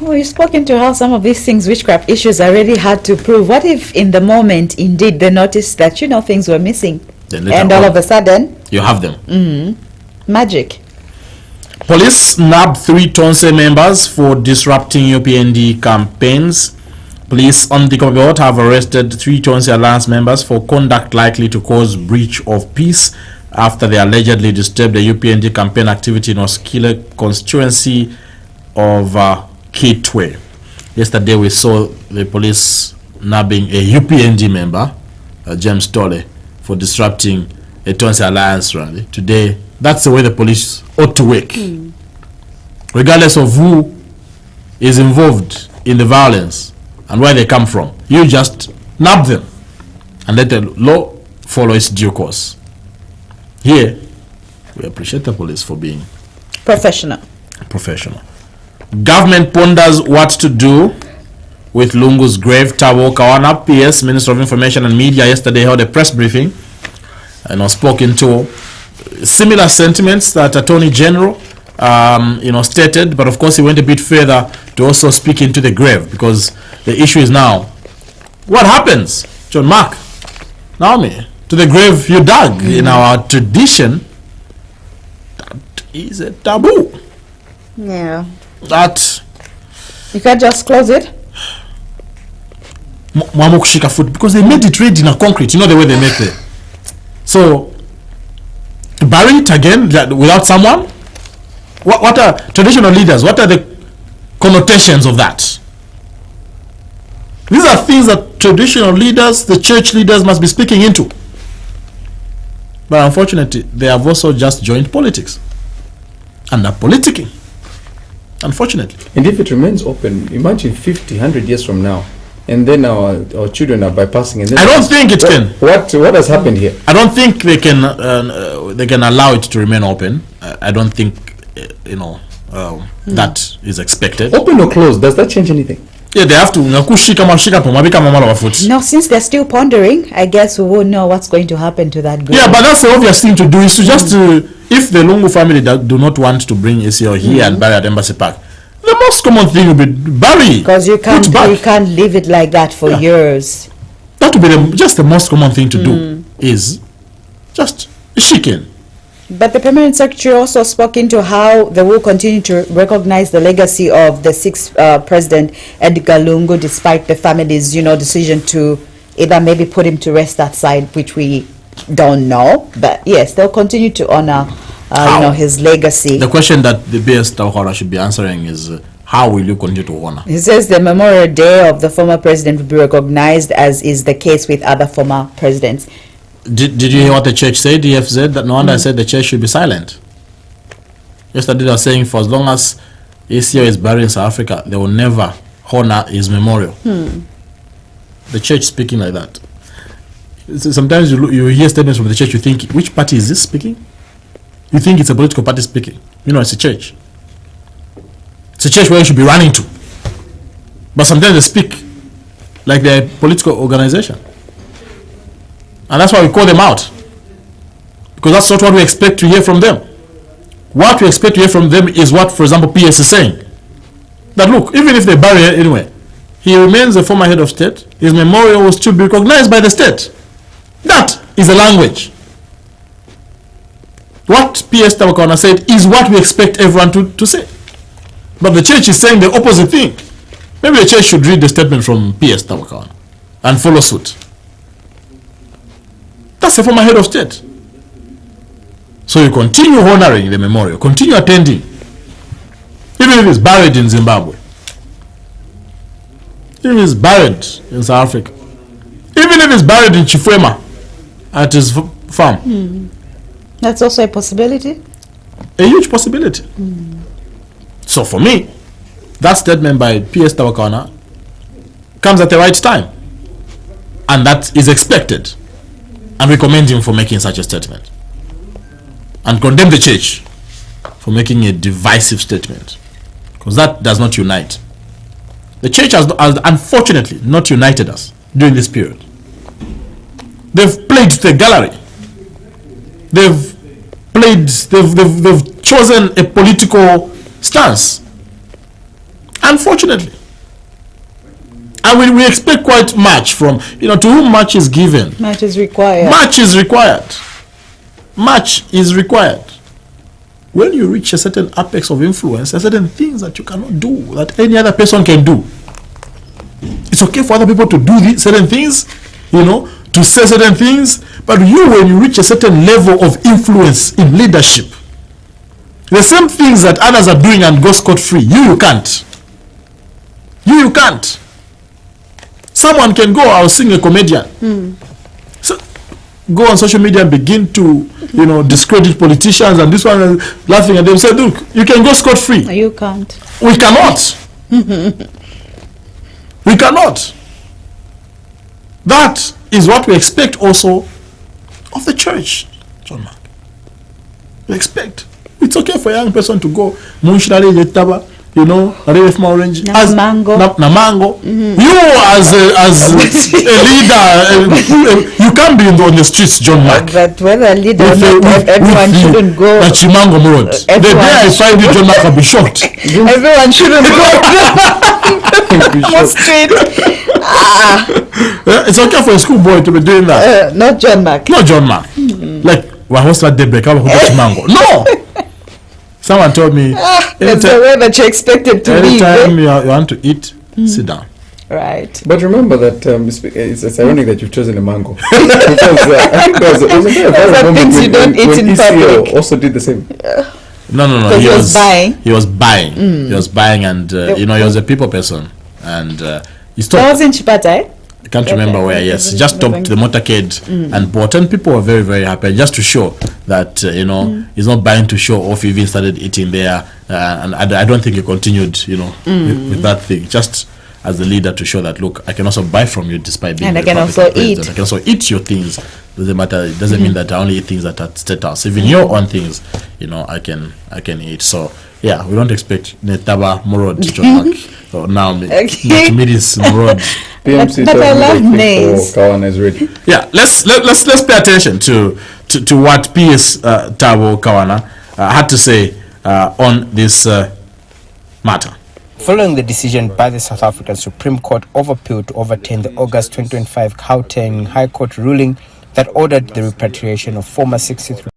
Oh, you've spoken to how some of these things, witchcraft issues, are really hard to prove. What if in the moment, indeed, they noticed that, things were missing? And all of a sudden... You have them. Magic. Police nabbed 3 Tonse members for disrupting UPND campaigns. Police on the Commonwealth have arrested 3 Chauncey Alliance members for conduct likely to cause breach of peace after they allegedly disturbed the UPND campaign activity in Oskile constituency of Kitwe. Yesterday we saw the police nabbing a UPND member, James Tolle, for disrupting a Chauncey Alliance rally. Today, that's the way the police ought to work. Regardless of who is involved in the violence and where they come from, you just nab them and let the law follow its due course. Here, we appreciate the police for being Professional. Government ponders what to do with Lungu's grave. Tabo Kawana, PS, Minister of Information and Media, yesterday held a press briefing and was spoken to similar sentiments that Attorney General stated, but of course he went a bit further to also speak into the grave, because the issue is now, what happens, John Mark, Naomi, to the grave you dug? In our tradition, that is a taboo. Yeah. That you can't just close it. Kushika foot, because they made it red in a concrete, you know the way they make it. So bury it again without someone. What are traditional leaders? What are the connotations of that? These are things that traditional leaders, the church leaders, must be speaking into. But unfortunately, they have also just joined politics and are politicking. Unfortunately. And if it remains open, imagine 50, 100 years from now, and then our children are bypassing. And then I don't think it can. What has happened here? I don't think they can allow it to remain open. I don't think that is expected. Open or closed? Does that change anything? Yeah, they have to. No, since they're still pondering, I guess we won't know what's going to happen to that group. Yeah, but that's the obvious thing to do, is to just if the Lungu family do not want to bring ACL here and bury at Embassy Park, the most common thing will be bury. Because you can't leave it like that for years. That would be just the most common thing to do, is just chicken. But the Permanent Secretary also spoke into how they will continue to recognize the legacy of the 6th President Edgar Lungu, despite the family's, decision to either maybe put him to rest that side, which we don't know. But yes, they'll continue to honor, his legacy. The question that the BS Tawhara should be answering is, how will you continue to honor? He says the Memorial Day of the former president will be recognized, as is the case with other former presidents. Did you hear what the church said? EFZ, that no wonder I said the church should be silent. Yesterday they were saying, for as long as ACO is buried in South Africa, they will never honor his memorial. The church speaking like that. Sometimes you hear statements from the church, you think, which party is this speaking? You think it's a political party speaking. It's a church. It's a church where you should be running to. But sometimes they speak like they're a political organization. And that's why we call them out. Because that's not what we expect to hear from them. What we expect to hear from them is what, for example, PS is saying. That look, even if they bury it anyway, he remains a former head of state. His memorial will still be recognized by the state. That is the language. What PS Tawakana said is what we expect everyone to say. But the church is saying the opposite thing. Maybe the church should read the statement from PS Tawakana and follow suit. That's the former head of state. So you continue honoring the memorial, continue attending, even if it's buried in Zimbabwe, even if it's buried in South Africa, even if it's buried in Chifwema at his farm. That's also a possibility. A huge possibility. So for me, that statement by PS Tawakana comes at the right time, and that is expected. And we commend him for making such a statement, and condemn the church for making a divisive statement, because that does not unite. The church has unfortunately not united us during this period. They've played to the gallery. They've chosen a political stance, unfortunately. And we expect quite much from, to whom much is given. Much is required. Much is required. Much is required. When you reach a certain apex of influence, there are certain things that you cannot do, that any other person can do. It's okay for other people to do certain things, to say certain things, but when you reach a certain level of influence in leadership, the same things that others are doing and go scot-free, you can't. You can't. Someone can go, I'll sing a comedian. So go on social media and begin to, discredit politicians, and this one is laughing at them. Say, look, you can go scot-free. You can't. We cannot. We cannot. That is what we expect also of the church, John Mark. We expect. It's okay for a young person to go, orange, as mango. You as a leader, you can't be on the streets, John Mark. But whether a leader or not, everyone shouldn't go. Chimango Road. The day I find you, John Mark, I'll be shocked. Everyone shouldn't go. Street. It's okay for a schoolboy to be doing that. Not John Mark. Not John Mark. Like, what's that daybreak? Chimango. No. Someone told me. That's the way that you're expected to be. Anytime you want to eat, sit down. Right. But remember that it's ironic that you've chosen a mango. Because I think there was a moment things you don't eat in public. Also did the same. No. He was buying. He was buying. He was buying, and he was a people person, and he stopped. That was in Chipata, I can't remember where. Yes, he just stopped the motorcade and bought, and people were very, very happy, just to show that he's not buying to show off. He even started eating there, and I don't think he continued, with that thing. Just as the leader, to show that, look, I can also buy from you despite being. And I the can public also president. eat. I can also eat your things. Doesn't matter. It doesn't mean that I only eat things that are state house. Even your own things, I can eat. So yeah, we don't expect Netaba Morod John Mark or now Midis Morod. PMC but I love names. Kawana is ready. Yeah, let's pay attention to what PS Tabo Kawana had to say on this matter. Following the decision by the South African Supreme Court of Appeal to overturn the August 2025 Gauteng High Court ruling that ordered the repatriation of former 63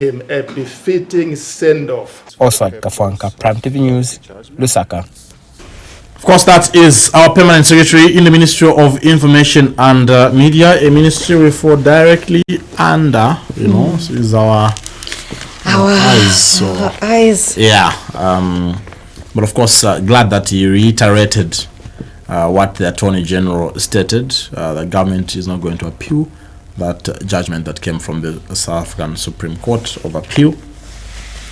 him a befitting send-off. Oswald Kafwanka, Prime TV News, Lusaka. Of course, that is our permanent secretary in the Ministry of Information and Media, a ministry we fall directly under, so is our eyes. So, Our eyes. yeah. But of course, glad that he reiterated what the Attorney General stated. The government is not going to appeal that judgment that came from the South African Supreme Court of Appeal.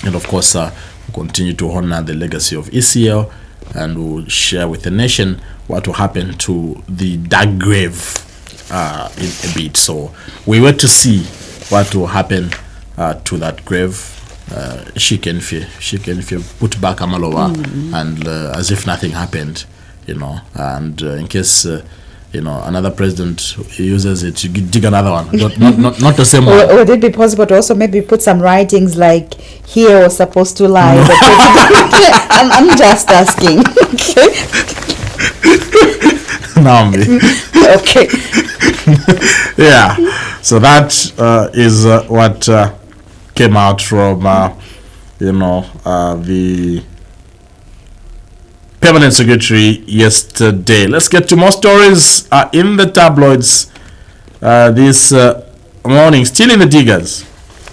And of course, we continue to honor the legacy of ECL, and we'll share with the nation what will happen to the dark grave in a bit. So we wait to see what will happen to that grave. She can put back Amalowa, and as if nothing happened, and in case another president uses it to dig another one, not the same one. Would it be possible to also maybe put some writings like "here was supposed to lie"? The president? I'm just asking. Naomi. Okay. Yeah. So that is what came out from the permanent secretary yesterday. Let's get to more stories in the tabloids this morning. Still in the diggers,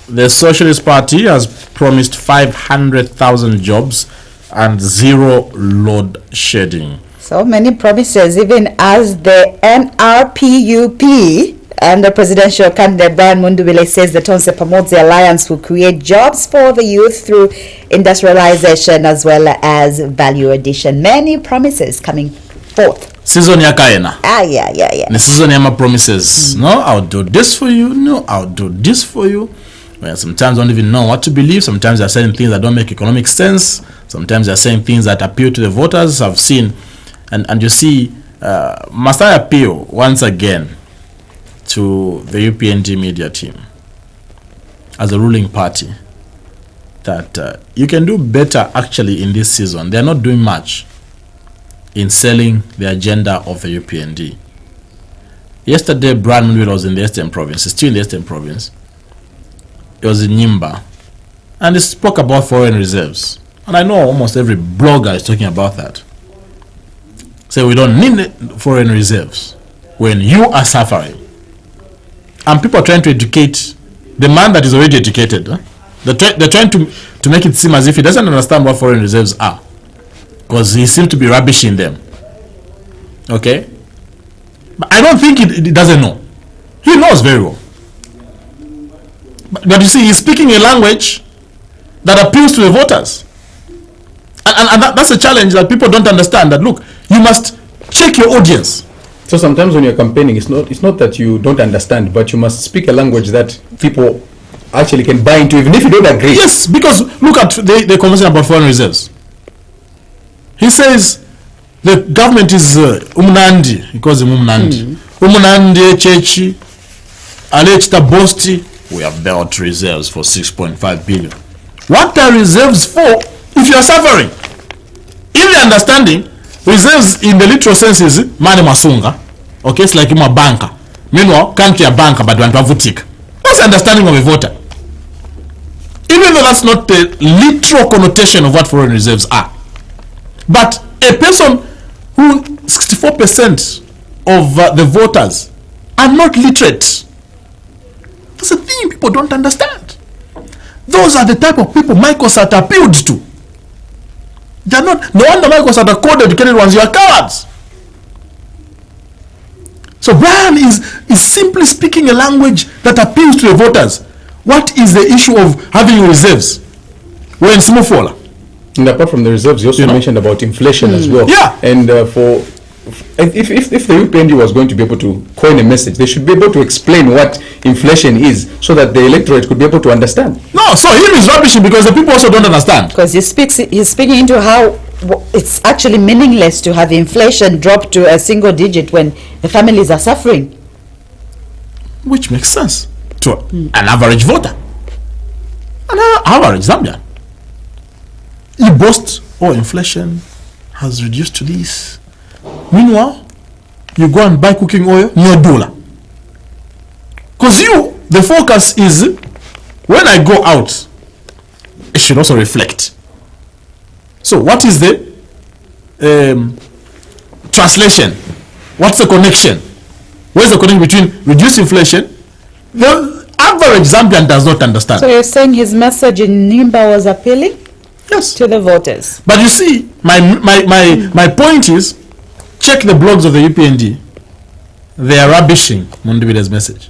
the Socialist Party has promised 500,000 jobs and zero load shedding. So many promises, even as the NRPUP and the presidential candidate Brian Mundubile says the Tonse promotes the alliance will create jobs for the youth through industrialization as well as value addition. Many promises coming forth. Season ya kaena. Yeah. The season ya promises. No, I'll do this for you. No, I'll do this for you. Well, sometimes don't even know what to believe. Sometimes they're saying things that don't make economic sense. Sometimes they're saying things that appeal to the voters. I've seen, and you see, must I appeal once again to the UPND media team as a ruling party that you can do better actually in this season. They're not doing much in selling the agenda of the UPND. Yesterday, Brian Mundubile was in the Eastern Province. He's still in the Eastern Province. It was in Nyimba. And he spoke about foreign reserves. And I know almost every blogger is talking about that. So we don't need foreign reserves when you are suffering. And people are trying to educate the man that is already educated. They're trying to make it seem as if he doesn't understand what foreign reserves are, because he seems to be rubbishing them. Okay? But I don't think he doesn't know. He knows very well. But you see, he's speaking a language that appeals to the voters. And that's a challenge that people don't understand. That look, you must check your audience. So sometimes when you're campaigning, it's not that you don't understand, but you must speak a language that people actually can buy into, even if you don't agree. Yes, because look at the conversation about foreign reserves. He says the government is umnandi, he calls him umnandi. Umnandi chechi, alechta bosti. We have built reserves for 6.5 billion. What are reserves for if you are suffering? In the understanding, reserves in the literal sense is money masunga. Okay, it's like a banker. Meanwhile, country a banker, but want to vote. That's the understanding of a voter. Even though that's not the literal connotation of what foreign reserves are. But a person who 64% of the voters are not literate. That's a thing people don't understand. Those are the type of people Microsat appealed to. They're not. No wonder Microsat are code-educated ones. You are cowards. So Brian is simply speaking a language that appeals to the voters. What is the issue of having reserves? We're in small fall. And apart from the reserves, you also mentioned about inflation as well. Yeah. And if the UPND was going to be able to coin a message, they should be able to explain what inflation is, so that the electorate could be able to understand. No, so him is rubbishing because the people also don't understand. Because he's speaking into how it's actually meaningless to have inflation drop to a single digit when the families are suffering. Which makes sense to an average voter, an average Zambian. You boast, inflation has reduced to this. Meanwhile, you go and buy cooking oil, $1. Because the focus is when I go out, it should also reflect. So what is the translation? What's the connection? Where's the connection between reduced inflation? The average Zambian does not understand. So you're saying his message in Nimba was appealing? Yes. To the voters. But you see, my point is, check the blogs of the UPND. They are rubbishing Mundubide's message.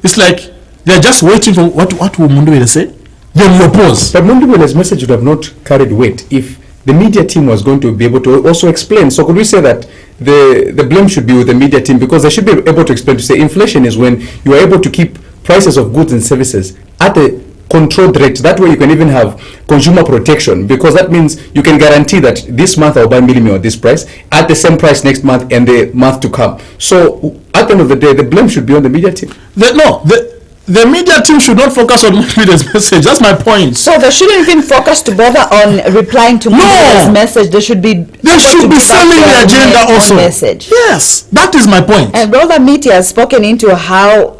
It's like they're just waiting for what will Mundubide say? They will oppose. But Mundubide's message would have not carried weight if the media team was going to be able to also explain. So could we say that the blame should be with the media team, because they should be able to explain, to say inflation is when you are able to keep prices of goods and services at a controlled rate. That way you can even have consumer protection, because that means you can guarantee that this month I'll buy Millimio at this price, at the same price next month and the month to come. So at the end of the day, the blame should be on the media team. The media team should not focus on Mundubide's message. That's my point. So they shouldn't even focus to bother on replying to Mundubide's message. They should be selling the agenda also. Message. Yes, that is my point. And Brother Miti has spoken into how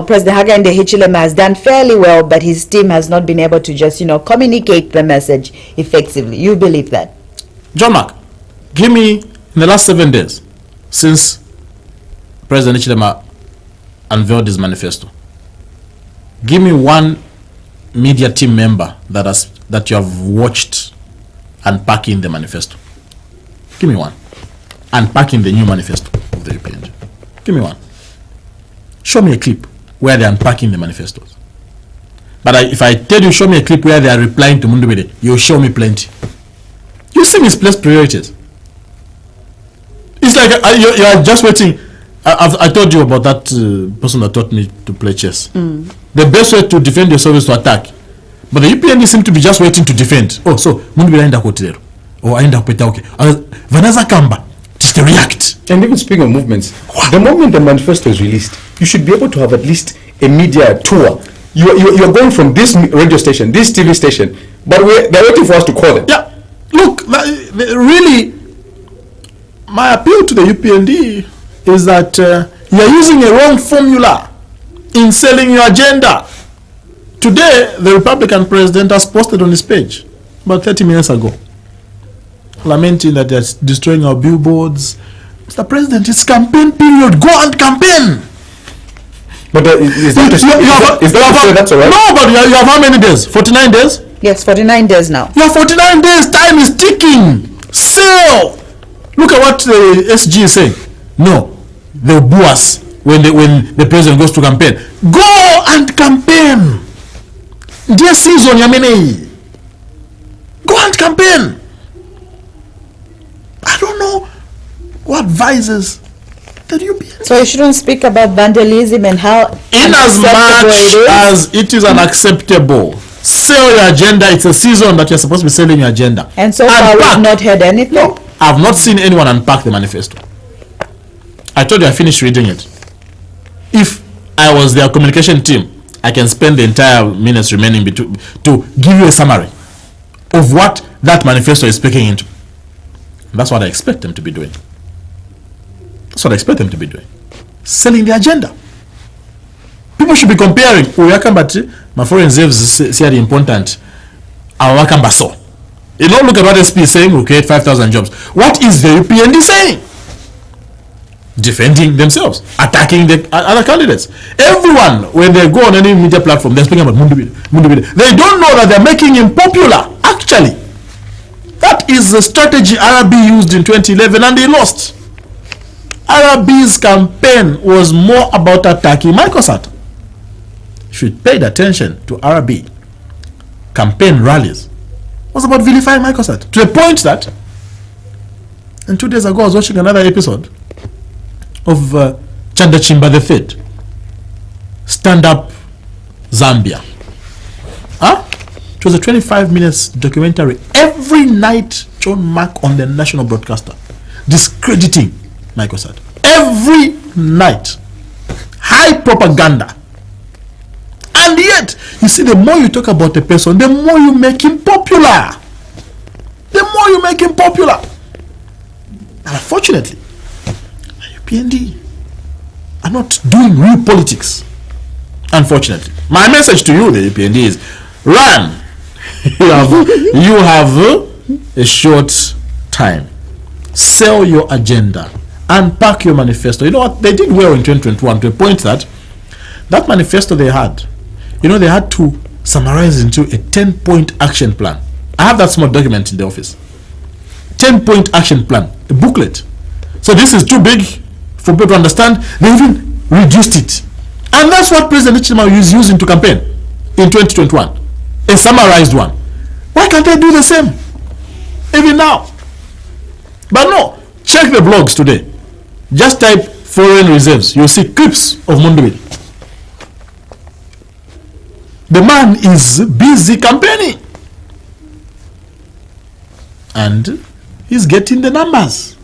President Hakainde Hichilema has done fairly well, but his team has not been able to just communicate the message effectively. You believe that? John Mark, give me in the last 7 days since President Hichilema unveiled his manifesto, give me one media team member that you have watched unpacking the manifesto. Give me one. Unpacking the new manifesto of the UPNG. Give me one. Show me a clip where they're unpacking the manifestos. But if I tell you, show me a clip where they are replying to Mundubide, you'll show me plenty. You see misplaced priorities. It's like you are just waiting. I told you about that person that taught me to play chess. The best way to defend yourself is to attack. But the UPND seem to be just waiting to defend. Oh, so Mundubide aenda kotilero. Or aenda kupeta okay. Vanaza kamba. Just to react. And even speaking of movements, the moment the manifesto is released, you should be able to have at least a media tour. You're going from this radio station, this TV station, but they're waiting for us to call them. Yeah. Look, really, my appeal to the UPND is that you're using a wrong formula in selling your agenda. Today, the Republican president has posted on his page about 30 minutes ago, lamenting that they're destroying our billboards. Mr. President, it's campaign period. Go and campaign. But is that that's all right? No, but you have how many days? 49 days? Yes, 49 days now. You have 49 days. Time is ticking. Sell. Look at what the SG is saying. No, they'll boo us when the president goes to campaign. Go and campaign. Dear season, Yamene. Go and campaign. I don't know what vices that you be. So you shouldn't speak about vandalism and how in as much as it is unacceptable. Sell your agenda. It's a season that you're supposed to be selling your agenda. And so far we've not heard anything. No, I've not seen anyone unpack the manifesto. I told you I finished reading it. If I was their communication team, I can spend the entire minutes remaining to give you a summary of what that manifesto is speaking into. And that's what I expect them to be doing. That's what I expect them to be doing. Selling the agenda. People should be comparing. My foreign reserves are important. Our Wakambaso. You know, look at what SP is saying, we'll create 5,000 jobs. What is the UPND saying? Defending themselves, attacking the other candidates. Everyone, when they go on any media platform, they're speaking about Mundubide. They don't know that they're making him popular. Actually, that is the strategy RB used in 2011 and they lost. RB's campaign was more about attacking Microsat. If you paid attention to RB campaign rallies, it was about vilifying Microsat to the point that, and 2 days ago I was watching another episode of Chanda Chimba the Third, Stand Up Zambia. It was a 25 minutes documentary every night. John Mark on the national broadcaster discrediting Microsat every night. High propaganda. And yet, you see, the more you talk about a person, the more you make him popular. The more you make him popular. And unfortunately, the UPND are not doing real politics. Unfortunately. My message to you, the UPND, is run. you have a short time. Sell your agenda. Unpack your manifesto. You know what? They did well in 2021 to a point that manifesto they had, they had to summarize into a 10-point action plan. I have that small document in the office. 10-point action plan, a booklet. So this is too big for people to understand. They even reduced it. And that's what President Hichilema is using to campaign in 2021. A summarized one. Why can't they do the same? Even now. But no, check the blogs today. Just type foreign reserves. You'll see clips of Mondowili. The man is busy campaigning. And he's getting the numbers.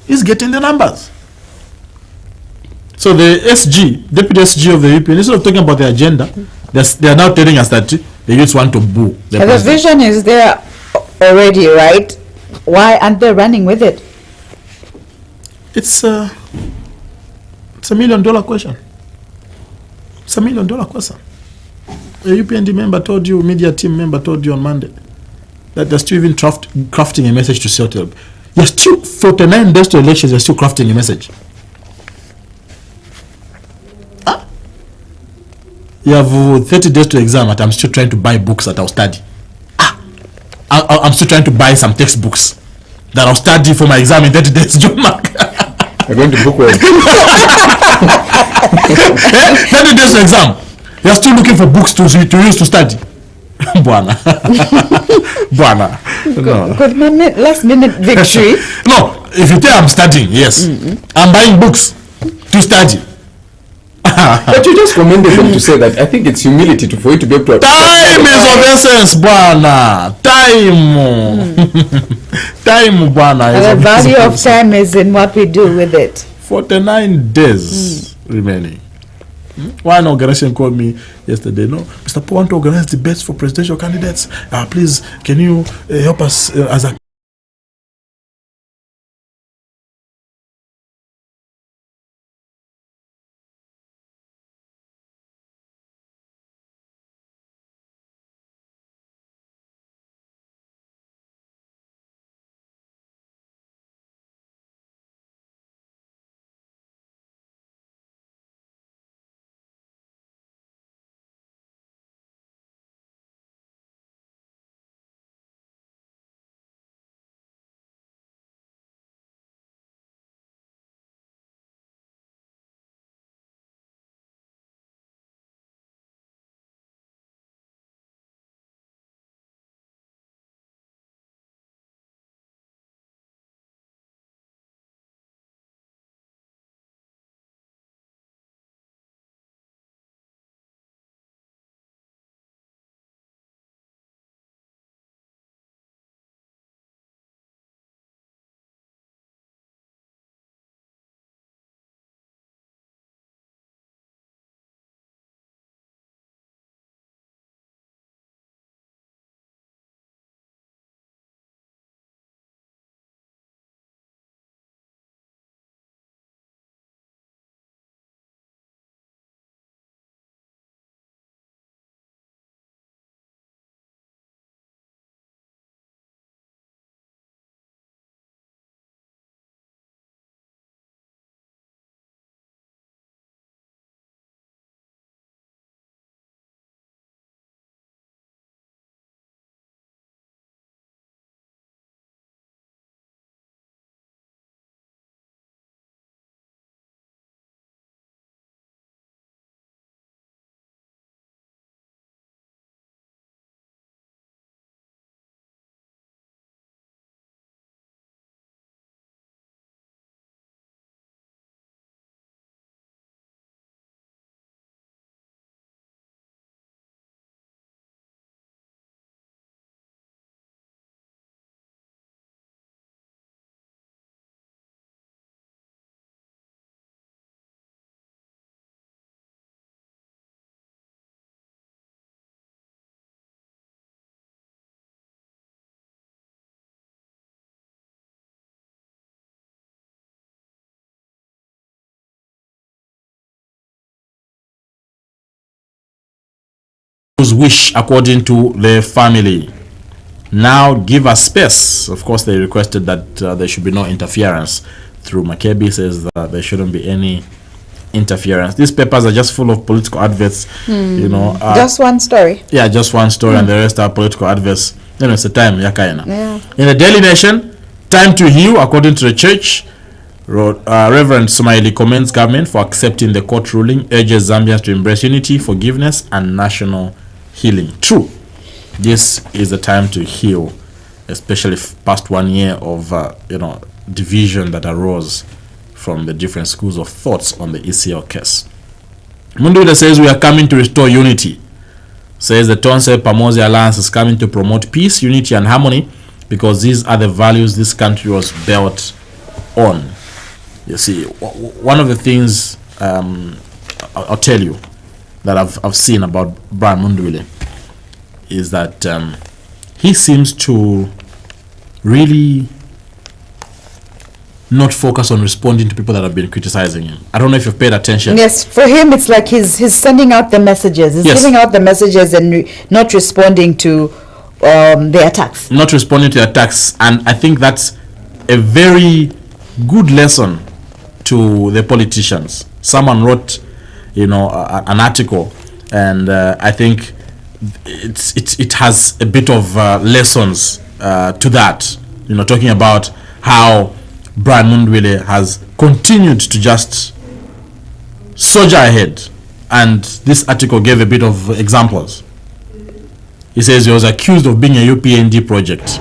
He's getting the numbers. So the SG, deputy SG of the UPN, instead of talking about the agenda, they are now telling us that they just want to boo the The president. vision is there already, right? Why aren't they running with it? It's a $1 million question. It's $1 million question. A UPND member told you, media team member told you on Monday that they're still even crafting a message to settle. You're still 49 days to elections. You're still crafting a message. Huh? You have 30 days to exam. But I'm still trying to buy books that I'll study. I'm still trying to buy some textbooks that I'll study for my exam in 30 days. John Mark. You're going to bookworm. 30 days to exam. You're still looking for books to use to study. Buana. Buana. No. Good last minute victory. No, if you tell I'm studying, yes. I'm buying books to study. But you just commended them to say that. I think it's humility for you to be able to... Time is of essence, Buana. Time. Time, Buana. The value of time is in what we do with it. 49 days remaining. One organization called me yesterday. No, Mr. Paul, want to organize debates for presidential candidates. Please, can you help us as a whose wish according to the family. Now give us space. Of course, they requested that there should be no interference. Through Makebi says that there shouldn't be any interference. These papers are just full of political adverts, you know. Just one story. Yeah, just one story, and the rest are political adverts. You know, it's a time, yakaina. Yeah. In the Daily Nation, time to heal, according to the church. Reverend Sumaili commends government for accepting the court ruling, urges Zambians to embrace unity, forgiveness, and national healing. True, this is the time to heal, especially past 1 year of division that arose from the different schools of thoughts on the ECL case. Munduwile says we are coming to restore unity. Says the Tonse Pamoja Alliance is coming to promote peace, unity, and harmony because these are the values this country was built on. You see, one of the things I'll tell you that I've seen about Brian Munduwile is that he seems to really not focus on responding to people that have been criticizing him. I don't know if you've paid attention. Yes, for him it's like he's sending out the messages. He's giving out the messages and not responding to the attacks. Not responding to the attacks, and I think that's a very good lesson to the politicians. Someone wrote, an article, and I think it has a bit of lessons to that. Talking about how Brian Munduwile has continued to just soldier ahead, and this article gave a bit of examples. He says he was accused of being a UPND project.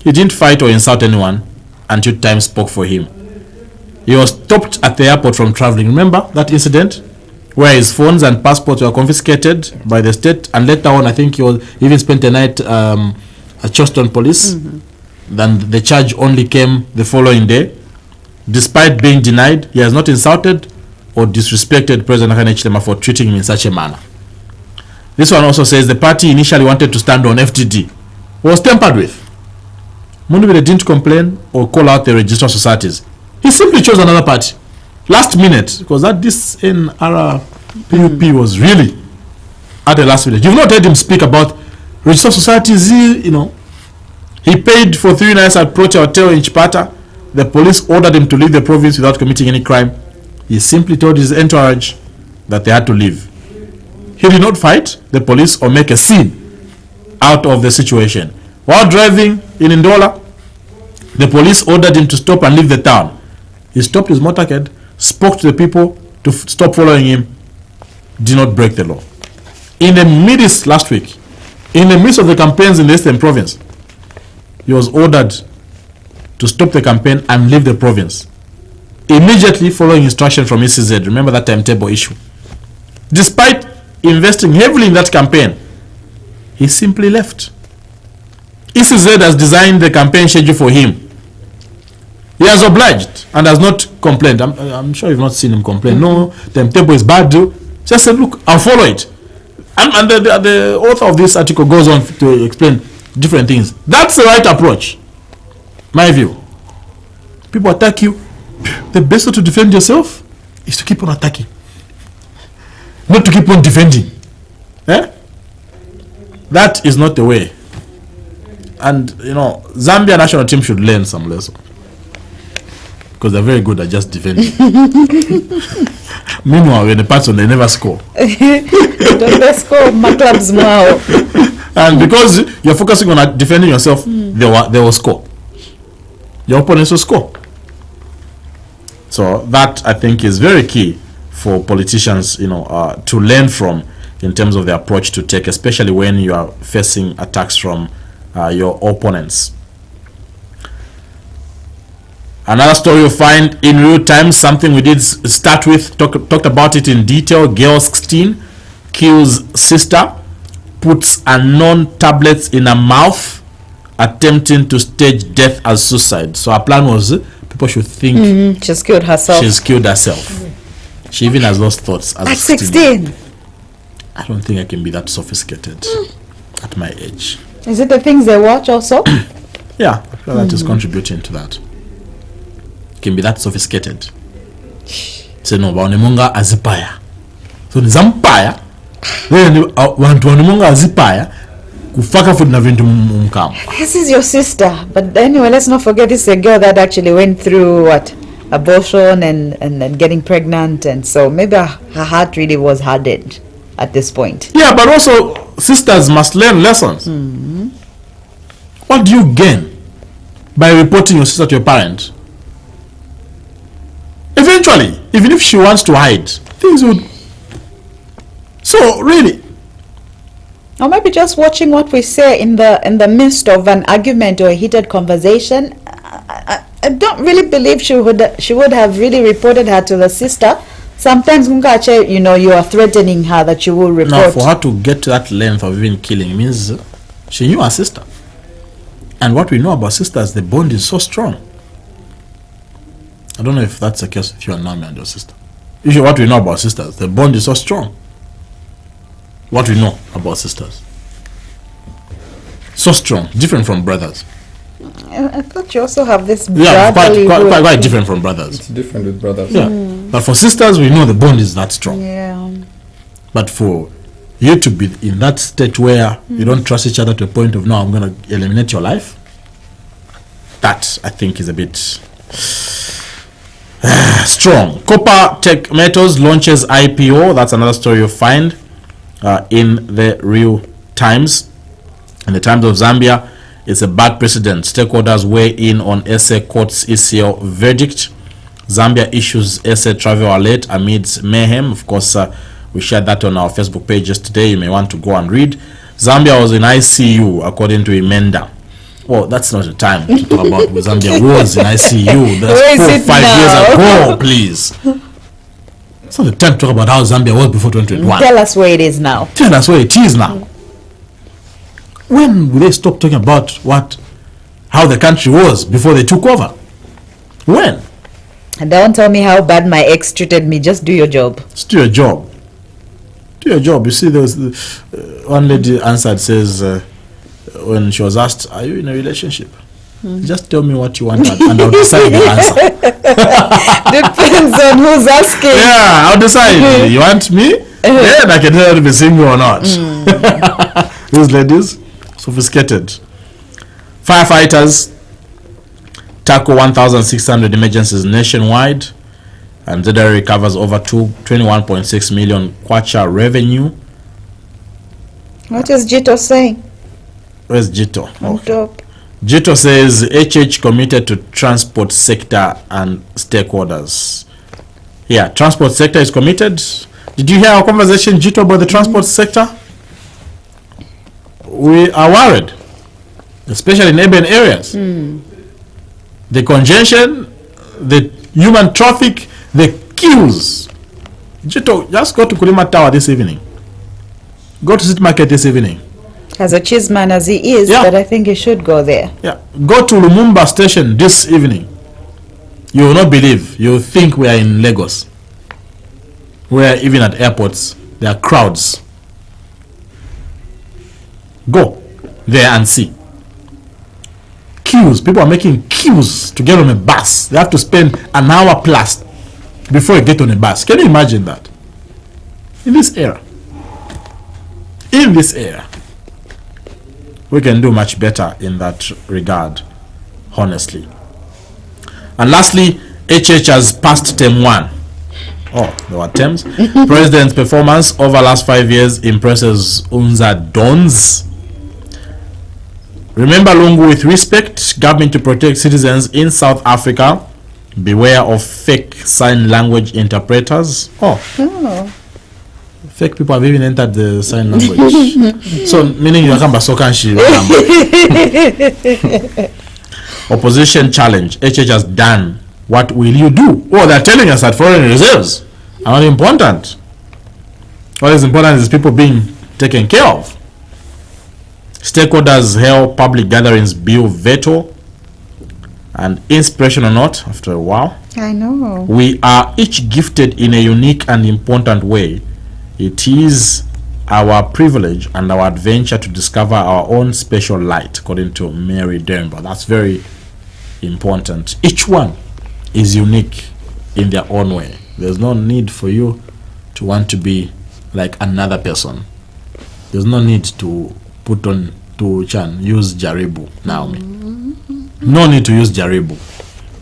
He didn't fight or insult anyone until time spoke for him. He was stopped at the airport from traveling. Remember that incident where his phones and passports were confiscated by the state, and later on I think he even spent a night at Charleston police. Then the charge only came the following day. Despite being denied, he has not insulted or disrespected President Hakainde Hichilema for treating him in such a manner. This one also says the party initially wanted to stand on FTD, was tampered with. Munduwile didn't complain or call out the registered societies. He simply chose another party last minute, because this NRPUP was really at the last minute. You've not heard him speak about registered societies. He paid for 3 nights at Protea Hotel in Chipata. The police ordered him to leave the province without committing any crime. He simply told his entourage that they had to leave. He did not fight the police or make a scene out of the situation. While driving in Ndola, the police ordered him to stop and leave the town. He stopped his motorcade, spoke to the people to stop following him, did not break the law. In the midst last week, in the midst of the campaigns in the Eastern Province, he was ordered to stop the campaign and leave the province, immediately following instruction from ECZ. Remember that timetable issue. Despite investing heavily in that campaign, he simply left. ECZ has designed the campaign schedule for him. He has obliged and has not complained. I'm sure you've not seen him complain. No, timetable is bad. Just said, look, I'll follow it. And the author of this article goes on to explain different things. That's the right approach, my view. People attack you. The best way to defend yourself is to keep on attacking, not to keep on defending. That is not the way. And Zambia national team should learn some lesson, because they're very good at just defending. Meanwhile, when the parts on they never score. Don't they score my clubs now? And because you're focusing on defending yourself, they will score. Your opponents will score. So that, I think, is very key for politicians, to learn from in terms of the approach to take, especially when you are facing attacks from your opponents. Another story you find in real time, something we did start with, talked about it in detail. Girl 16 kills sister, puts unknown tablets in her mouth, attempting to stage death as suicide. So her plan was people should think she's killed herself. She's killed herself. She even has lost thoughts at 16. I don't think I can be that sophisticated at my age. Is it the things they watch also? Yeah, I feel that is contributing to that. Can be that sophisticated. Say no, but Nemunga azipaya. So Zampaya, then wantu wanimunga azipaya kufaka food na vintu mukama. This is your sister, but anyway, let's not forget this is a girl that actually went through abortion and getting pregnant, and so maybe her heart really was hardened at this point. Yeah, but also sisters must learn lessons. What do you gain by reporting your sister to your parents? Eventually, even if she wants to hide, things would. So really, or maybe just watching what we say in the midst of an argument or a heated conversation. I don't really believe she would have really reported her to the sister. Sometimes, you are threatening her that you will report. Now, for her to get to that length of even killing means she knew her sister. And what we know about sisters, the bond is so strong. I don't know if that's the case with you and Nami and your sister. Usually what we know about sisters, the bond is so strong. What we know about sisters. So strong, different from brothers. I thought you also have this quite different from brothers. It's different with brothers. Yeah. But for sisters, we know the bond is that strong. Yeah. But for you to be in that state where you don't trust each other to a point of, no, I'm going to eliminate your life, that I think is a bit strong. Copper Tech Metals launches IPO. That's another story you'll find in the Real Times. In the Times of Zambia, it's a bad precedent. Stakeholders weigh in on SA Court's ECL verdict. Zambia issues SA travel alert amidst mayhem. Of course, we shared that on our Facebook page yesterday. You may want to go and read. Zambia was in ICU, according to Emenda. Oh, that's not the time to talk about where Zambia was in ICU. That's 4 or 5 years ago, please. It's not the time to talk about how Zambia was before 2021. Tell us where it is now. Tell us where it is now. When will they stop talking about how the country was before they took over? When? And don't tell me how bad my ex treated me. Just do your job. Just do your job. Do your job. You see, there was one lady answered, says, when she was asked, are you in a relationship? Just tell me what you want and I'll decide the answer. Depends on who's asking. Yeah, I'll decide. You want me? Then I can tell you to be single or not. These ladies, sophisticated. Firefighters tackle 1,600 emergencies nationwide, and ZRA recovers over 21.6 million kwacha revenue. What is Jito saying? Where's Jito? On top. Jito says HH committed to transport sector and stakeholders. Yeah, transport sector is committed. Did you hear our conversation, Jito, about the transport sector? We are worried, especially in urban areas. The congestion, the human traffic, the queues. Jito, just go to Kulima Tower this evening. Go to City Market this evening. As a cheeseman as he is, but I think he should go there. Yeah, go to Lumumba station this evening. You will not believe. You will think we are in Lagos, where even at airports there are crowds. Go there and see. Queues. People are making queues to get on a bus. They have to spend an hour plus before you get on a bus. Can you imagine that? In this era. In this era. We can do much better in that regard, honestly. And lastly, HH has passed term 1. Oh, there were terms. President's performance over last 5 years impresses Unza Dons. Remember Lungu with respect. Government to protect citizens in South Africa. Beware of fake sign language interpreters. Oh. Fake people have even entered the sign language. So, meaning you can so can she. Opposition challenge. HH has done. What will you do? Oh, they're telling us that foreign reserves are not important. What is important is people being taken care of. Stakeholders hail public gatherings bill veto. And inspiration or not, after a while, I know. We are each gifted in a unique and important way. It is our privilege and our adventure to discover our own special light, according to Mary Demba. That's very important. Each one is unique in their own way. There's no need for you to want to be like another person. There's no need to put on to use Jaribu Naomi. No need to use Jaribu.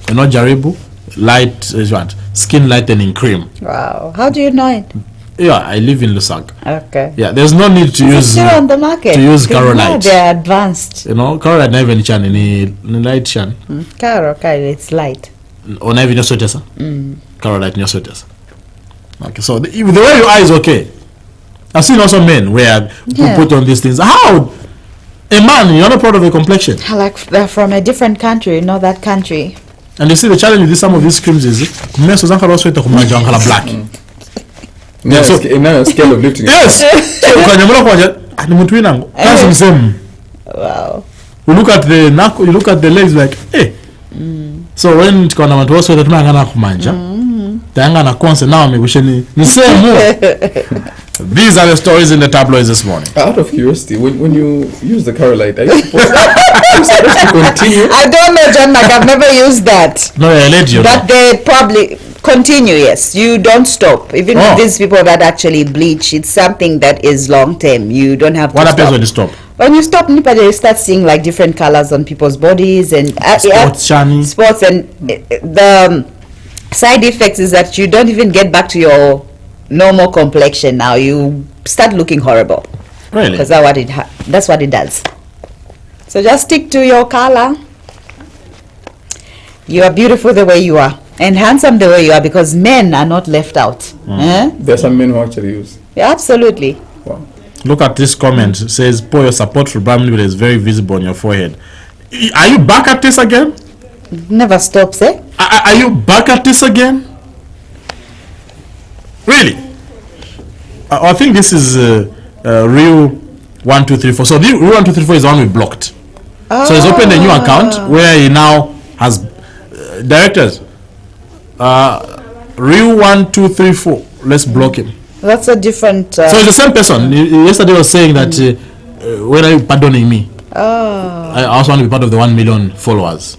You know Jaribu? Light skin lightening cream. Wow. How do you know it? Yeah, I live in Lusaka. Okay. Yeah, there's no need to use still on the market. to use Carolite. They're advanced. You know, Carolite not even chan any light chan. It's light. Or not even your sweaters. Carolite your sweaters. Okay, so the way your eye is okay. I've seen also men where who put on these things. How? A man, you're not proud of a complexion. Like they're from a different country, not that country. And you see the challenge with some of these creams is men so zankala sweater kumanja black. Now, so, now a scale of lifting. Yes. So wow. You look at the neck, you look at the legs like, hey. So when tukona watu wose wetu ngana kumanja. Tanga na konse now me busheni ni same. These are the stories in the tabloids this morning. Out of curiosity, when you use the Carolite, are you supposed to continue? I don't know, John Mac. I've never used that. No, I let you. But they probably continue. Yes, you don't stop. Even with these people that actually bleach, it's something that is long term. You don't have to What happens stop. when you stop? When you stop, you start seeing like different colors on people's bodies and shiny. spots, and the side effects is that you don't even get back to your normal complexion. Now you start looking horrible. Really? Because that's what it does. So just stick to your color. You are beautiful the way you are, and handsome the way you are, because men are not left out. There are some men who actually use. Yeah, absolutely. Wow. Look at this comment. It says, "Pour your support for Bramley is very visible on your forehead." Are you back at this again? Never stops, eh? Are you back at this again? Really? I think this is real 1234. So the real 1234 is the one we blocked. So he's opened a new account where he now has directors. Real 1234. Let's block him. That's a different. So it's the same person. Yesterday was saying that when are you pardoning me? I also want to be part of the 1 million followers.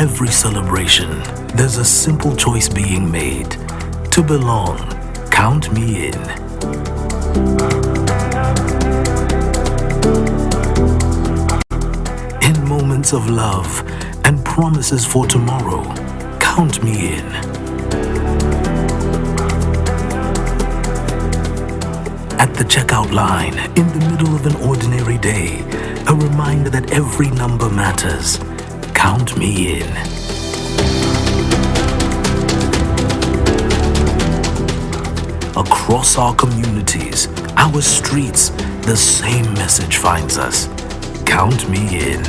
every celebration, there's a simple choice being made. To belong, count me in. In moments of love and promises for tomorrow, count me in. At the checkout line, in the middle of an ordinary day, a reminder that every number matters. Count me in. Across our communities, our streets, the same message finds us. Count me in.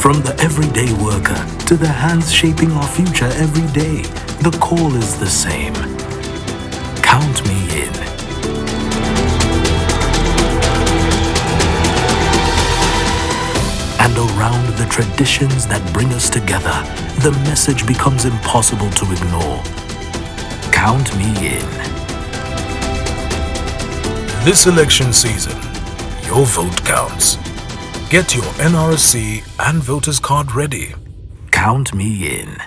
From the everyday worker to the hands shaping our future every day, the call is the same. Count me in. And around the traditions that bring us together, the message becomes impossible to ignore. Count me in. This election season, your vote counts. Get your NRSC and voters card ready. Count me in.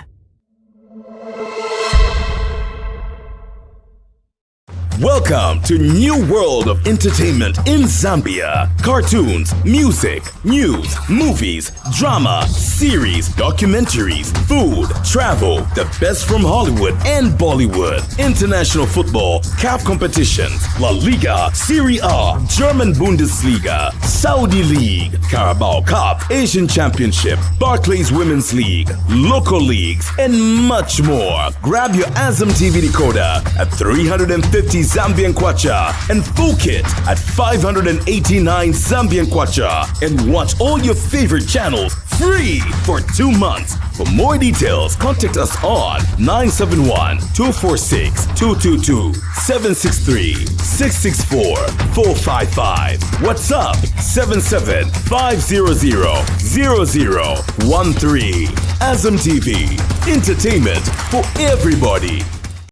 Welcome to New World of Entertainment in Zambia. Cartoons, music, news, movies, drama, series, documentaries, food, travel, the best from Hollywood and Bollywood, international football, CAF competitions, La Liga, Serie A, German Bundesliga, Saudi League, Carabao Cup, Asian Championship, Barclays Women's League, local leagues, and much more. Grab your Azam TV decoder at 350 Zambian Kwacha and full kit at 589 Zambian Kwacha and watch all your favorite channels free for 2 months. For more details, contact us on 971-246-222, 763-664-455. WhatsApp 77-500-0013. Azam TV, entertainment for everybody.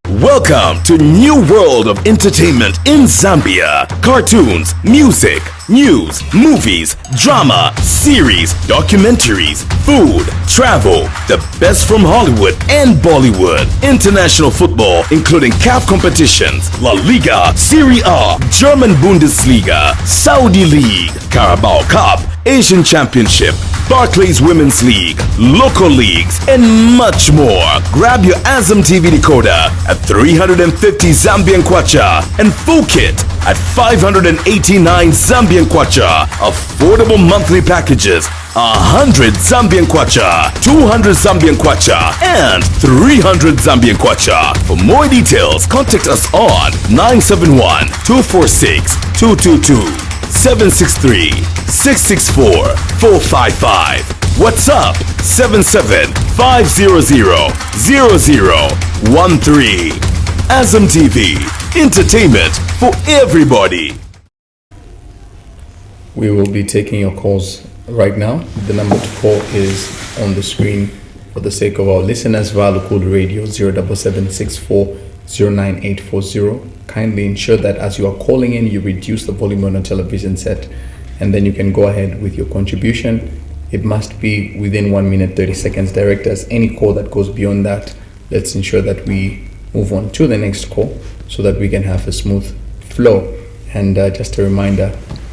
Welcome to New World of Entertainment in Zambia. Cartoons, music, news, movies, drama, series, documentaries, food, travel, the best from Hollywood and Bollywood, international football including CAF competitions, La Liga, Serie A, German Bundesliga, Saudi League, Carabao Cup, Asian Championship, Barclays Women's League, local leagues, and much more. Grab your Azam TV decoder at 350 Zambian Kwacha and full kit at 589 Zambian Kwacha. Affordable monthly packages: 100 Zambian Kwacha, 200 Zambian Kwacha, and 300 Zambian Kwacha. For more details, contact us on 971-246-222. 763-664-455. WhatsApp 77-500-0013. Azam TV, entertainment for everybody. We will be taking your calls right now. The number to call is on the screen for the sake of our listeners via local radio 07764-09840. Kindly ensure that as you are calling in, you reduce the volume on a television set, and then you can go ahead with your contribution. It must be within 1 minute 30 seconds. Directors, any call that goes beyond that, let's ensure that we move on to the next call so that we can have a smooth flow. And just a reminder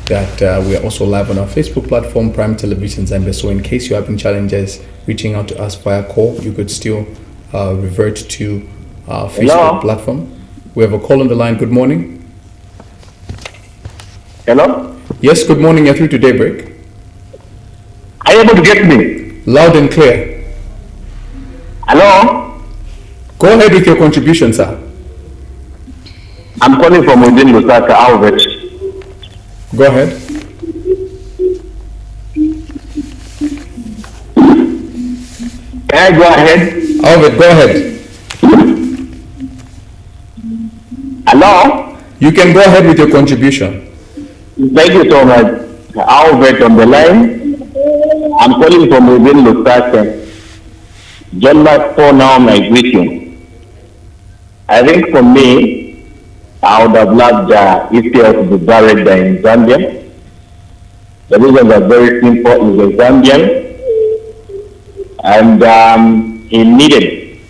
that we are also live on our Facebook platform, Prime Television Zambia. So in case you're having challenges reaching out to us via call, you could still revert to our Facebook platform. We have a call on the line. Good morning. Hello? Yes, good morning. You're through to Daybreak. Are you able to get me? Loud and clear. Hello? Go ahead with your contribution, sir. I'm calling from within Lusaka, Albert. Go ahead. Can I go ahead? Albert, go ahead. Hello? You can go ahead with your contribution. Thank you so much. Albert on the line. I'm calling from within Lusaka. John Mark, for now, my greeting. I think for me, I would have loved Ethiopia to be buried in Zambia. The reasons are very simple. He's a Zambian, and he needed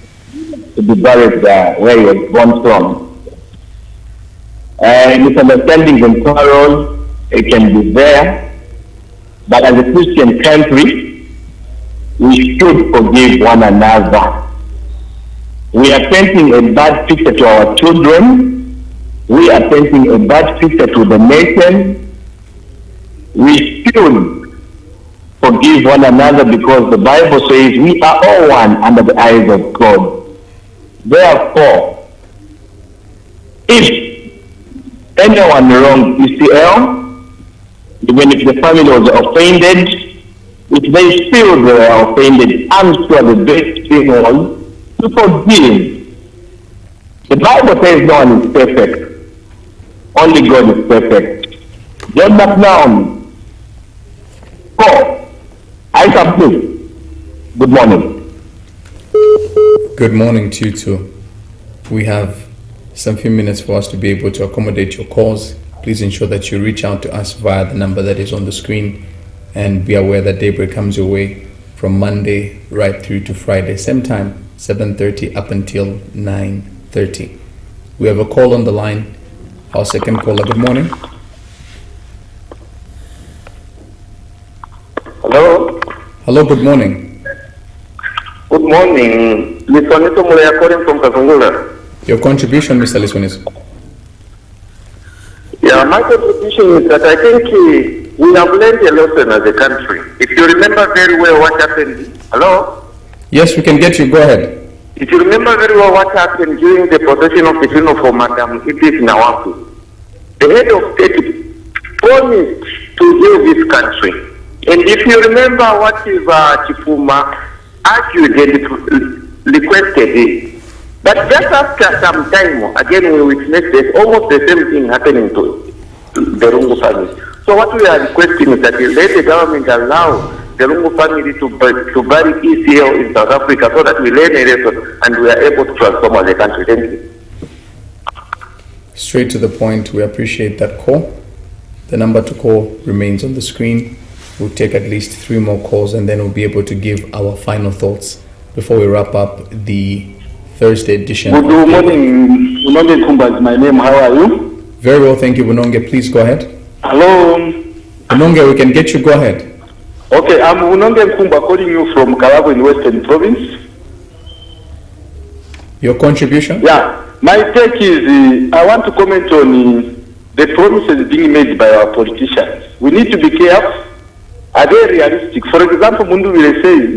to be buried where he was born from. Misunderstandings and quarrels, it can be there, but as a Christian country, we should forgive one another. We are painting a bad picture to our children. We are painting a bad picture to the nation. We should forgive one another because the Bible says we are all one under the eyes of God. Therefore, if anyone wronged ECL, even if the family was offended, if they feel they were offended, I'm sure the best thing was to forgive. The Bible says no one is perfect. Only God is perfect. John McNown, I submit. Good morning. Good morning to you too. We have some few minutes for us to be able to accommodate your calls. Please ensure that you reach out to us via the number that is on the screen, and be aware that Daybreak comes your way from Monday right through to Friday, same time, 7:30 up until 9:30. We have a call on the line. Our second caller, good morning. Hello. Hello, good morning. Good morning. Lisoniso Mulea calling from Kazungula. Your contribution, Mr. Lisoniso. Yeah, my contribution is that I think we have learned a lesson as a country. If you remember very well what happened. Hello? Yes, we can get you. Go ahead. If you remember very well what happened during the possession of the funeral for Madam Edith Nawaku, the head of state promised to heal this country. And if you remember what Chifuma argued and requested, but just after some time, again we witnessed almost the same thing happening to the Lungu family. So what we are requesting is that let the government allow the Lungu family to bury ECL in South Africa so that we learn a lesson and we are able to transform as a country. Thank you. Straight to the point, we appreciate that call. The number to call remains on the screen. We'll take at least 3 more calls and then we'll be able to give our final thoughts before we wrap up the Thursday edition. Good morning, Bunonge Kumba is my name. How are you? Very well, thank you, Bunonge. Please go ahead. Hello. Bunonge, we can get you. Go ahead. Okay, I'm Bunonge Kumba calling you from Kalago in Western Province. Your contribution? Yeah, my take is I want to comment on the promises being made by our politicians. We need to be careful. Are they realistic? For example, Mundu will say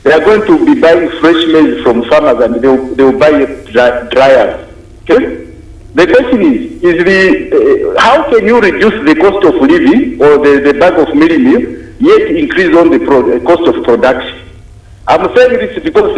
they are going to be buying fresh maize from farmers and they will buy dryers. Okay? The question is how can you reduce the cost of living or the bag of milling meal, yet increase on the cost of production? I'm saying this because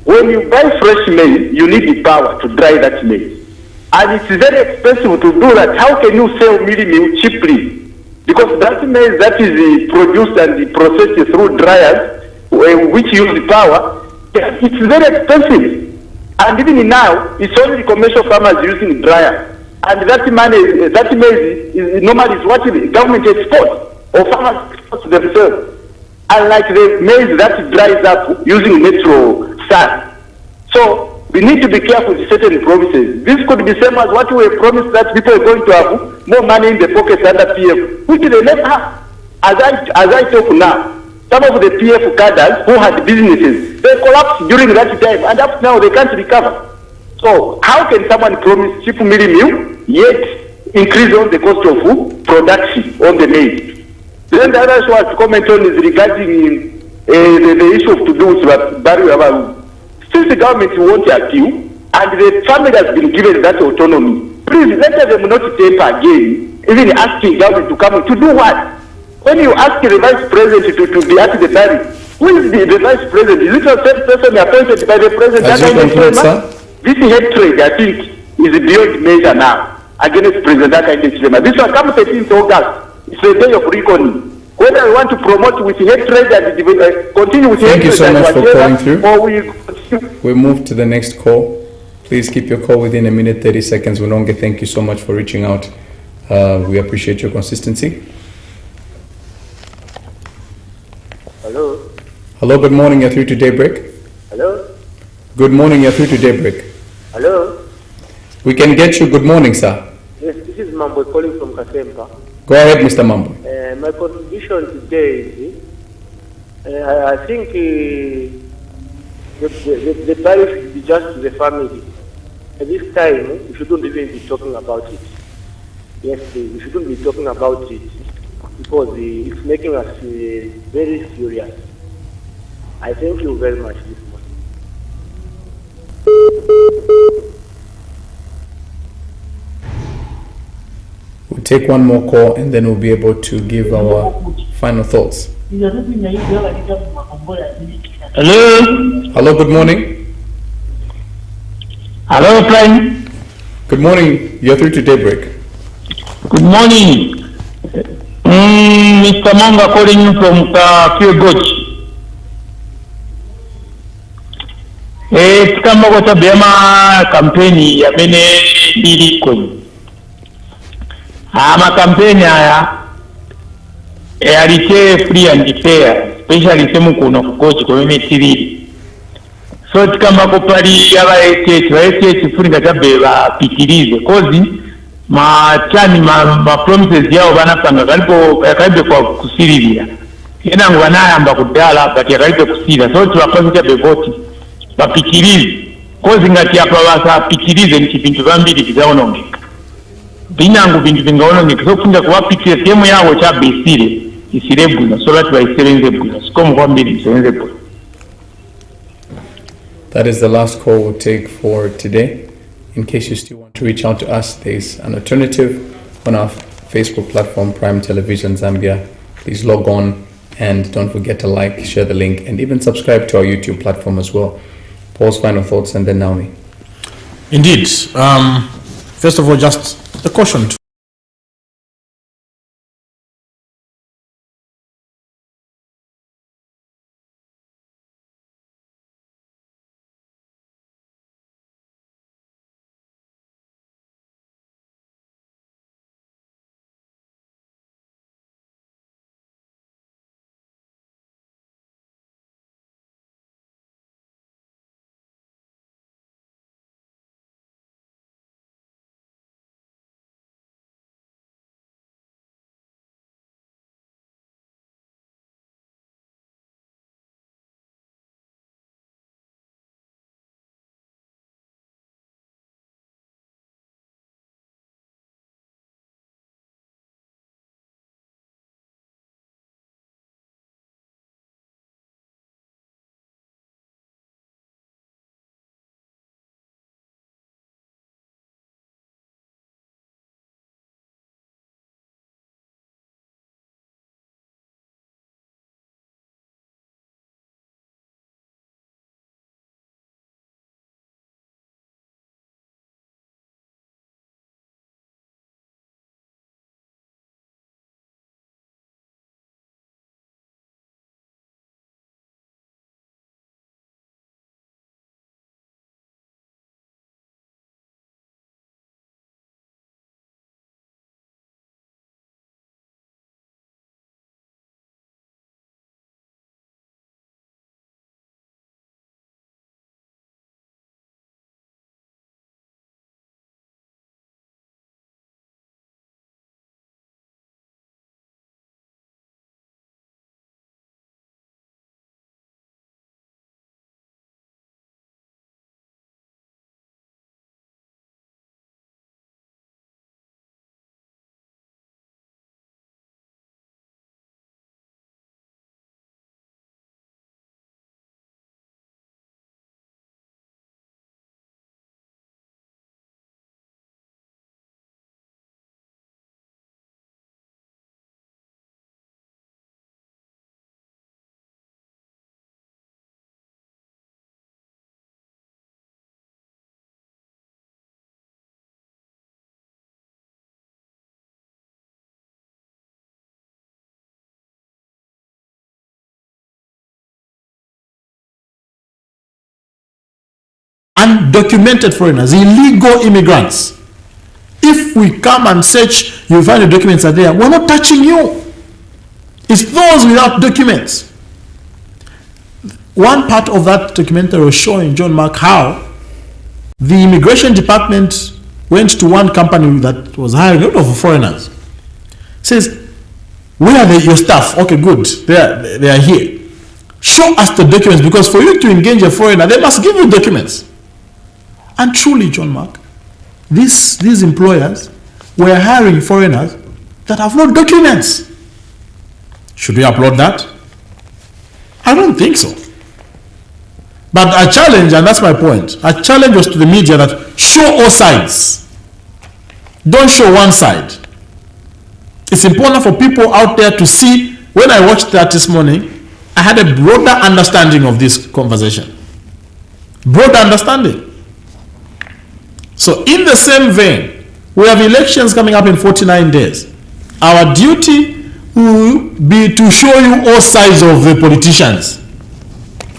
when you buy fresh maize, you need the power to dry that maize. And it's very expensive to do that. How can you sell milling meal cheaply? Because that maize that is produced and processed through dryers, which use power, it's very expensive. And even now, it's only commercial farmers using dryer. And that maize is normally what the government exports or farmers export themselves. Unlike the maize that dries up using natural sun. So we need to be careful with certain promises. This could be same as what we promised that people are going to have more money in the pockets under PF, which they never have. As I talk now, some of the PF cadres who had businesses, they collapsed during that time, and up now they can't recover. So how can someone promise cheap milling meal, yet increase on the cost of food production on the maize? Then the other issue I want to comment on is regarding the issue of to do with Barry. Since the government won't appeal, and the family has been given that autonomy, please let them not taper again, even asking government to come to do what? When you ask the vice president to be at the Barry, who is the vice president? Is it a third person appointed by the president? As you conclude, sir? This hatred, I think, is beyond measure now against President Hakainde Hichilema. This will come 13th August. It's a day of reckoning. Whether we want to promote with hatred and continue with hatred. Thank you so much for calling through. Or we move to the next call. Please keep your call within a minute, 30 seconds. Bunonge, thank you so much for reaching out. We appreciate your consistency. Hello, good morning, you're through to Daybreak. Hello? Good morning, you're through to Daybreak. Hello? We can get you. Good morning, sir. Yes, this is Mambo calling from Kasempa. Go ahead, Mr. Mambo. My contribution today is, I think the value should be just to the family. At this time, we shouldn't even be talking about it. Yes, we shouldn't be talking about it because it's making us very furious. I thank you very much this morning. We'll take one more call and then we'll be able to give our final thoughts. Hello? Hello, good morning. Hello, friend. Good morning, you're through to Daybreak. Good morning. Mr. Manga calling you from Kirgoch. Tikamba kwa bema kampeni ya mene iliko. Kampeni haya alite free and fair, especially semu kuno kugochi kwa mene tiriri. So tikamba kwa pali yaba HH furinga chabe pitirize. Kozi machani ma promises yao banapanga kalibe kwa kusiriria. Yena ngu wanayamba kudala but yakalibe kusira. So tuwakozi chabe voti bapitirize. Kozi ngati hapa basa pitirize ni chipintu vambili kizaonongeka. Binangu bintu vingaonongeka. So kufunda kuwapitirize sehemu yao chabe isire. Isirebuna. So lati wa isirebuna. Sikomu kwa mbili isirebuna. That is the last call we'll take for today. In case you still want to reach out to us, there's an alternative on our Facebook platform, Prime Television Zambia. Please log on and don't forget to like, share the link, and even subscribe to our YouTube platform as well. Paul's final thoughts and then Naomi. Indeed. First of all, just a caution to undocumented foreigners, illegal immigrants. If we come and search, you find the documents are there. We're not touching you. It's those without documents. one part of that documentary was showing, John Mark, how the immigration department went to one company that was hiring a lot of foreigners. Says, where are your staff? Okay, good. They are here. Show us the documents, because for you to engage a foreigner, they must give you documents. And truly, John Mark, these employers were hiring foreigners that have no documents. Should we applaud that? I don't think so. But a challenge, and that's my point, a challenge was to the media that show all sides. Don't show one side. It's important for people out there to see. When I watched that this morning, I had a broader understanding of this conversation. Broader understanding. So in the same vein, we have elections coming up in 49 days. Our duty will be to show you all sides of the politicians.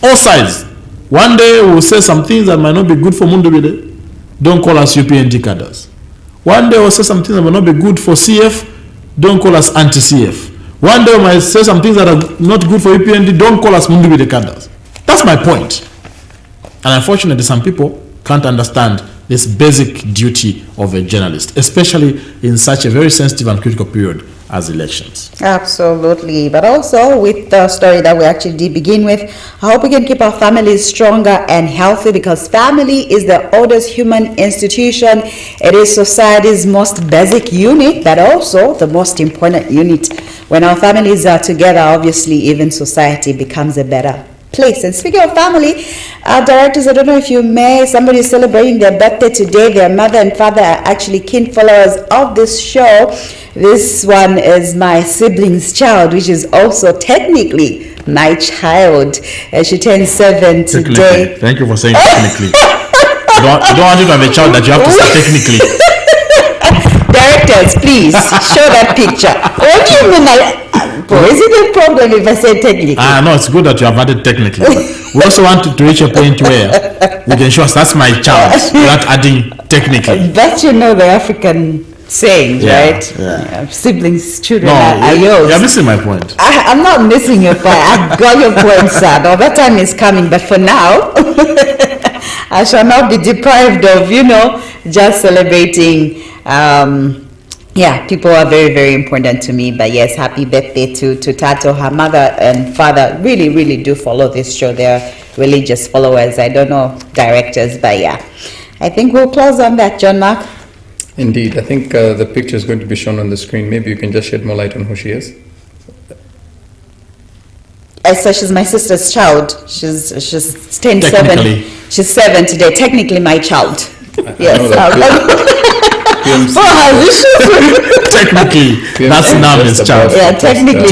All sides. One day we'll say some things that might not be good for Mundubile. Don't call us UPND cadres. One day we'll say some things that might not be good for CF. Don't call us anti-CF. One day we might say some things that are not good for UPND. Don't call us Mundubile cadres. That's my point. And unfortunately, some people can't understand this basic duty of a journalist, especially in such a very sensitive and critical period as elections. Absolutely. But also with the story that we actually did begin with, I hope we can keep our families stronger and healthy, because family is the oldest human institution. It is society's most basic unit, but also the most important unit. When our families are together, obviously even society becomes a better place. And speaking of family, directors, I don't know if you may, somebody is celebrating their birthday today. Their mother and father are actually keen followers of this show. This one is my sibling's child, which is also technically my child. She turns 7 today. Thank you for saying technically. You don't want you to have a child that you have to say technically. Directors, please show that picture. What do you mean? Is it a problem if I say technically? No, it's good that you have added technically. We also want to reach a point where we can show us that's my child without adding technically. But you know the African saying, right? Yeah. Siblings, children are yours. You're missing my point. I'm not missing your point. I got your point, sir. No, that time is coming. But for now, I shall not be deprived of, just celebrating. People are very, very important to me. But yes, happy birthday to Tato. Her mother and father really, really do follow this show. They're religious followers. I don't know directors, but yeah. I think we'll close on that, John Mark. Indeed. I think the picture is going to be shown on the screen. Maybe you can just shed more light on who she is. So she's my sister's child. She's 10, 7. She's 7 today. Technically my child. Yes. Technically, that's Nami's child. Yeah, technically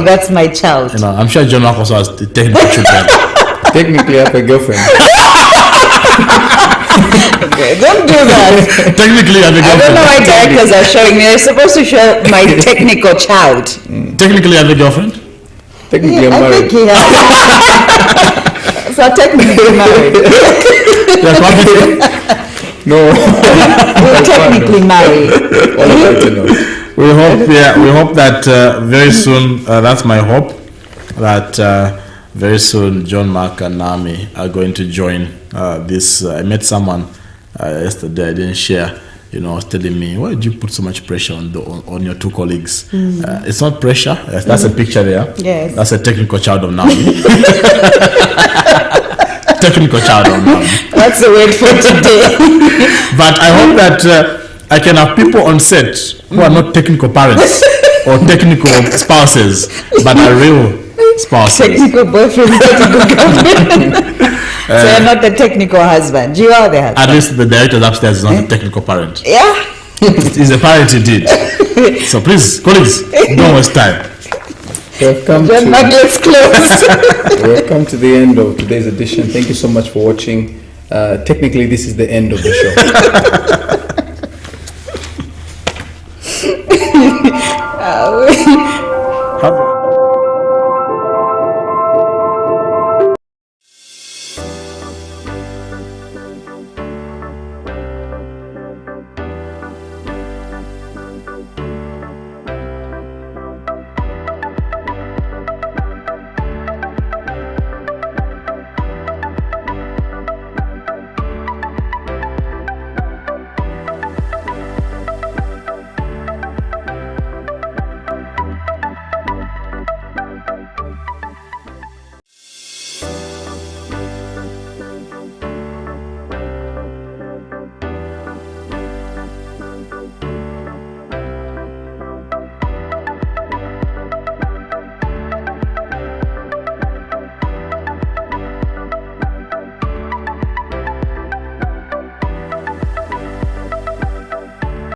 that's my child. I'm sure John Mark also has the technical children. Technically, I have a girlfriend. Okay, don't do that. Technically, I have a girlfriend. I don't know why directors are showing me. They're supposed to show my technical child. Technically, I have a girlfriend. Technically, I'm married. I think he has. So technically married. No. We're technically married. We hope that very soon, that's my hope, that very soon John Mark and Nami are going to join this. I met someone yesterday, I didn't share, was telling me, why did you put so much pressure on your two colleagues? It's not pressure, that's a picture there. Yes. That's a technical child of Nami. Technical child of Nami. That's the word for today. But I hope that I can have people on set who are not technical parents or technical spouses, but are real spouses. Technical boyfriend, technical girlfriend. So you're not the technical husband. You are the husband. At least the director upstairs is not a technical parent. Yeah. He's a parent indeed. So please, colleagues, don't waste time. We've come to the end of today's edition. Thank you so much for watching. Technically, this is the end of the show.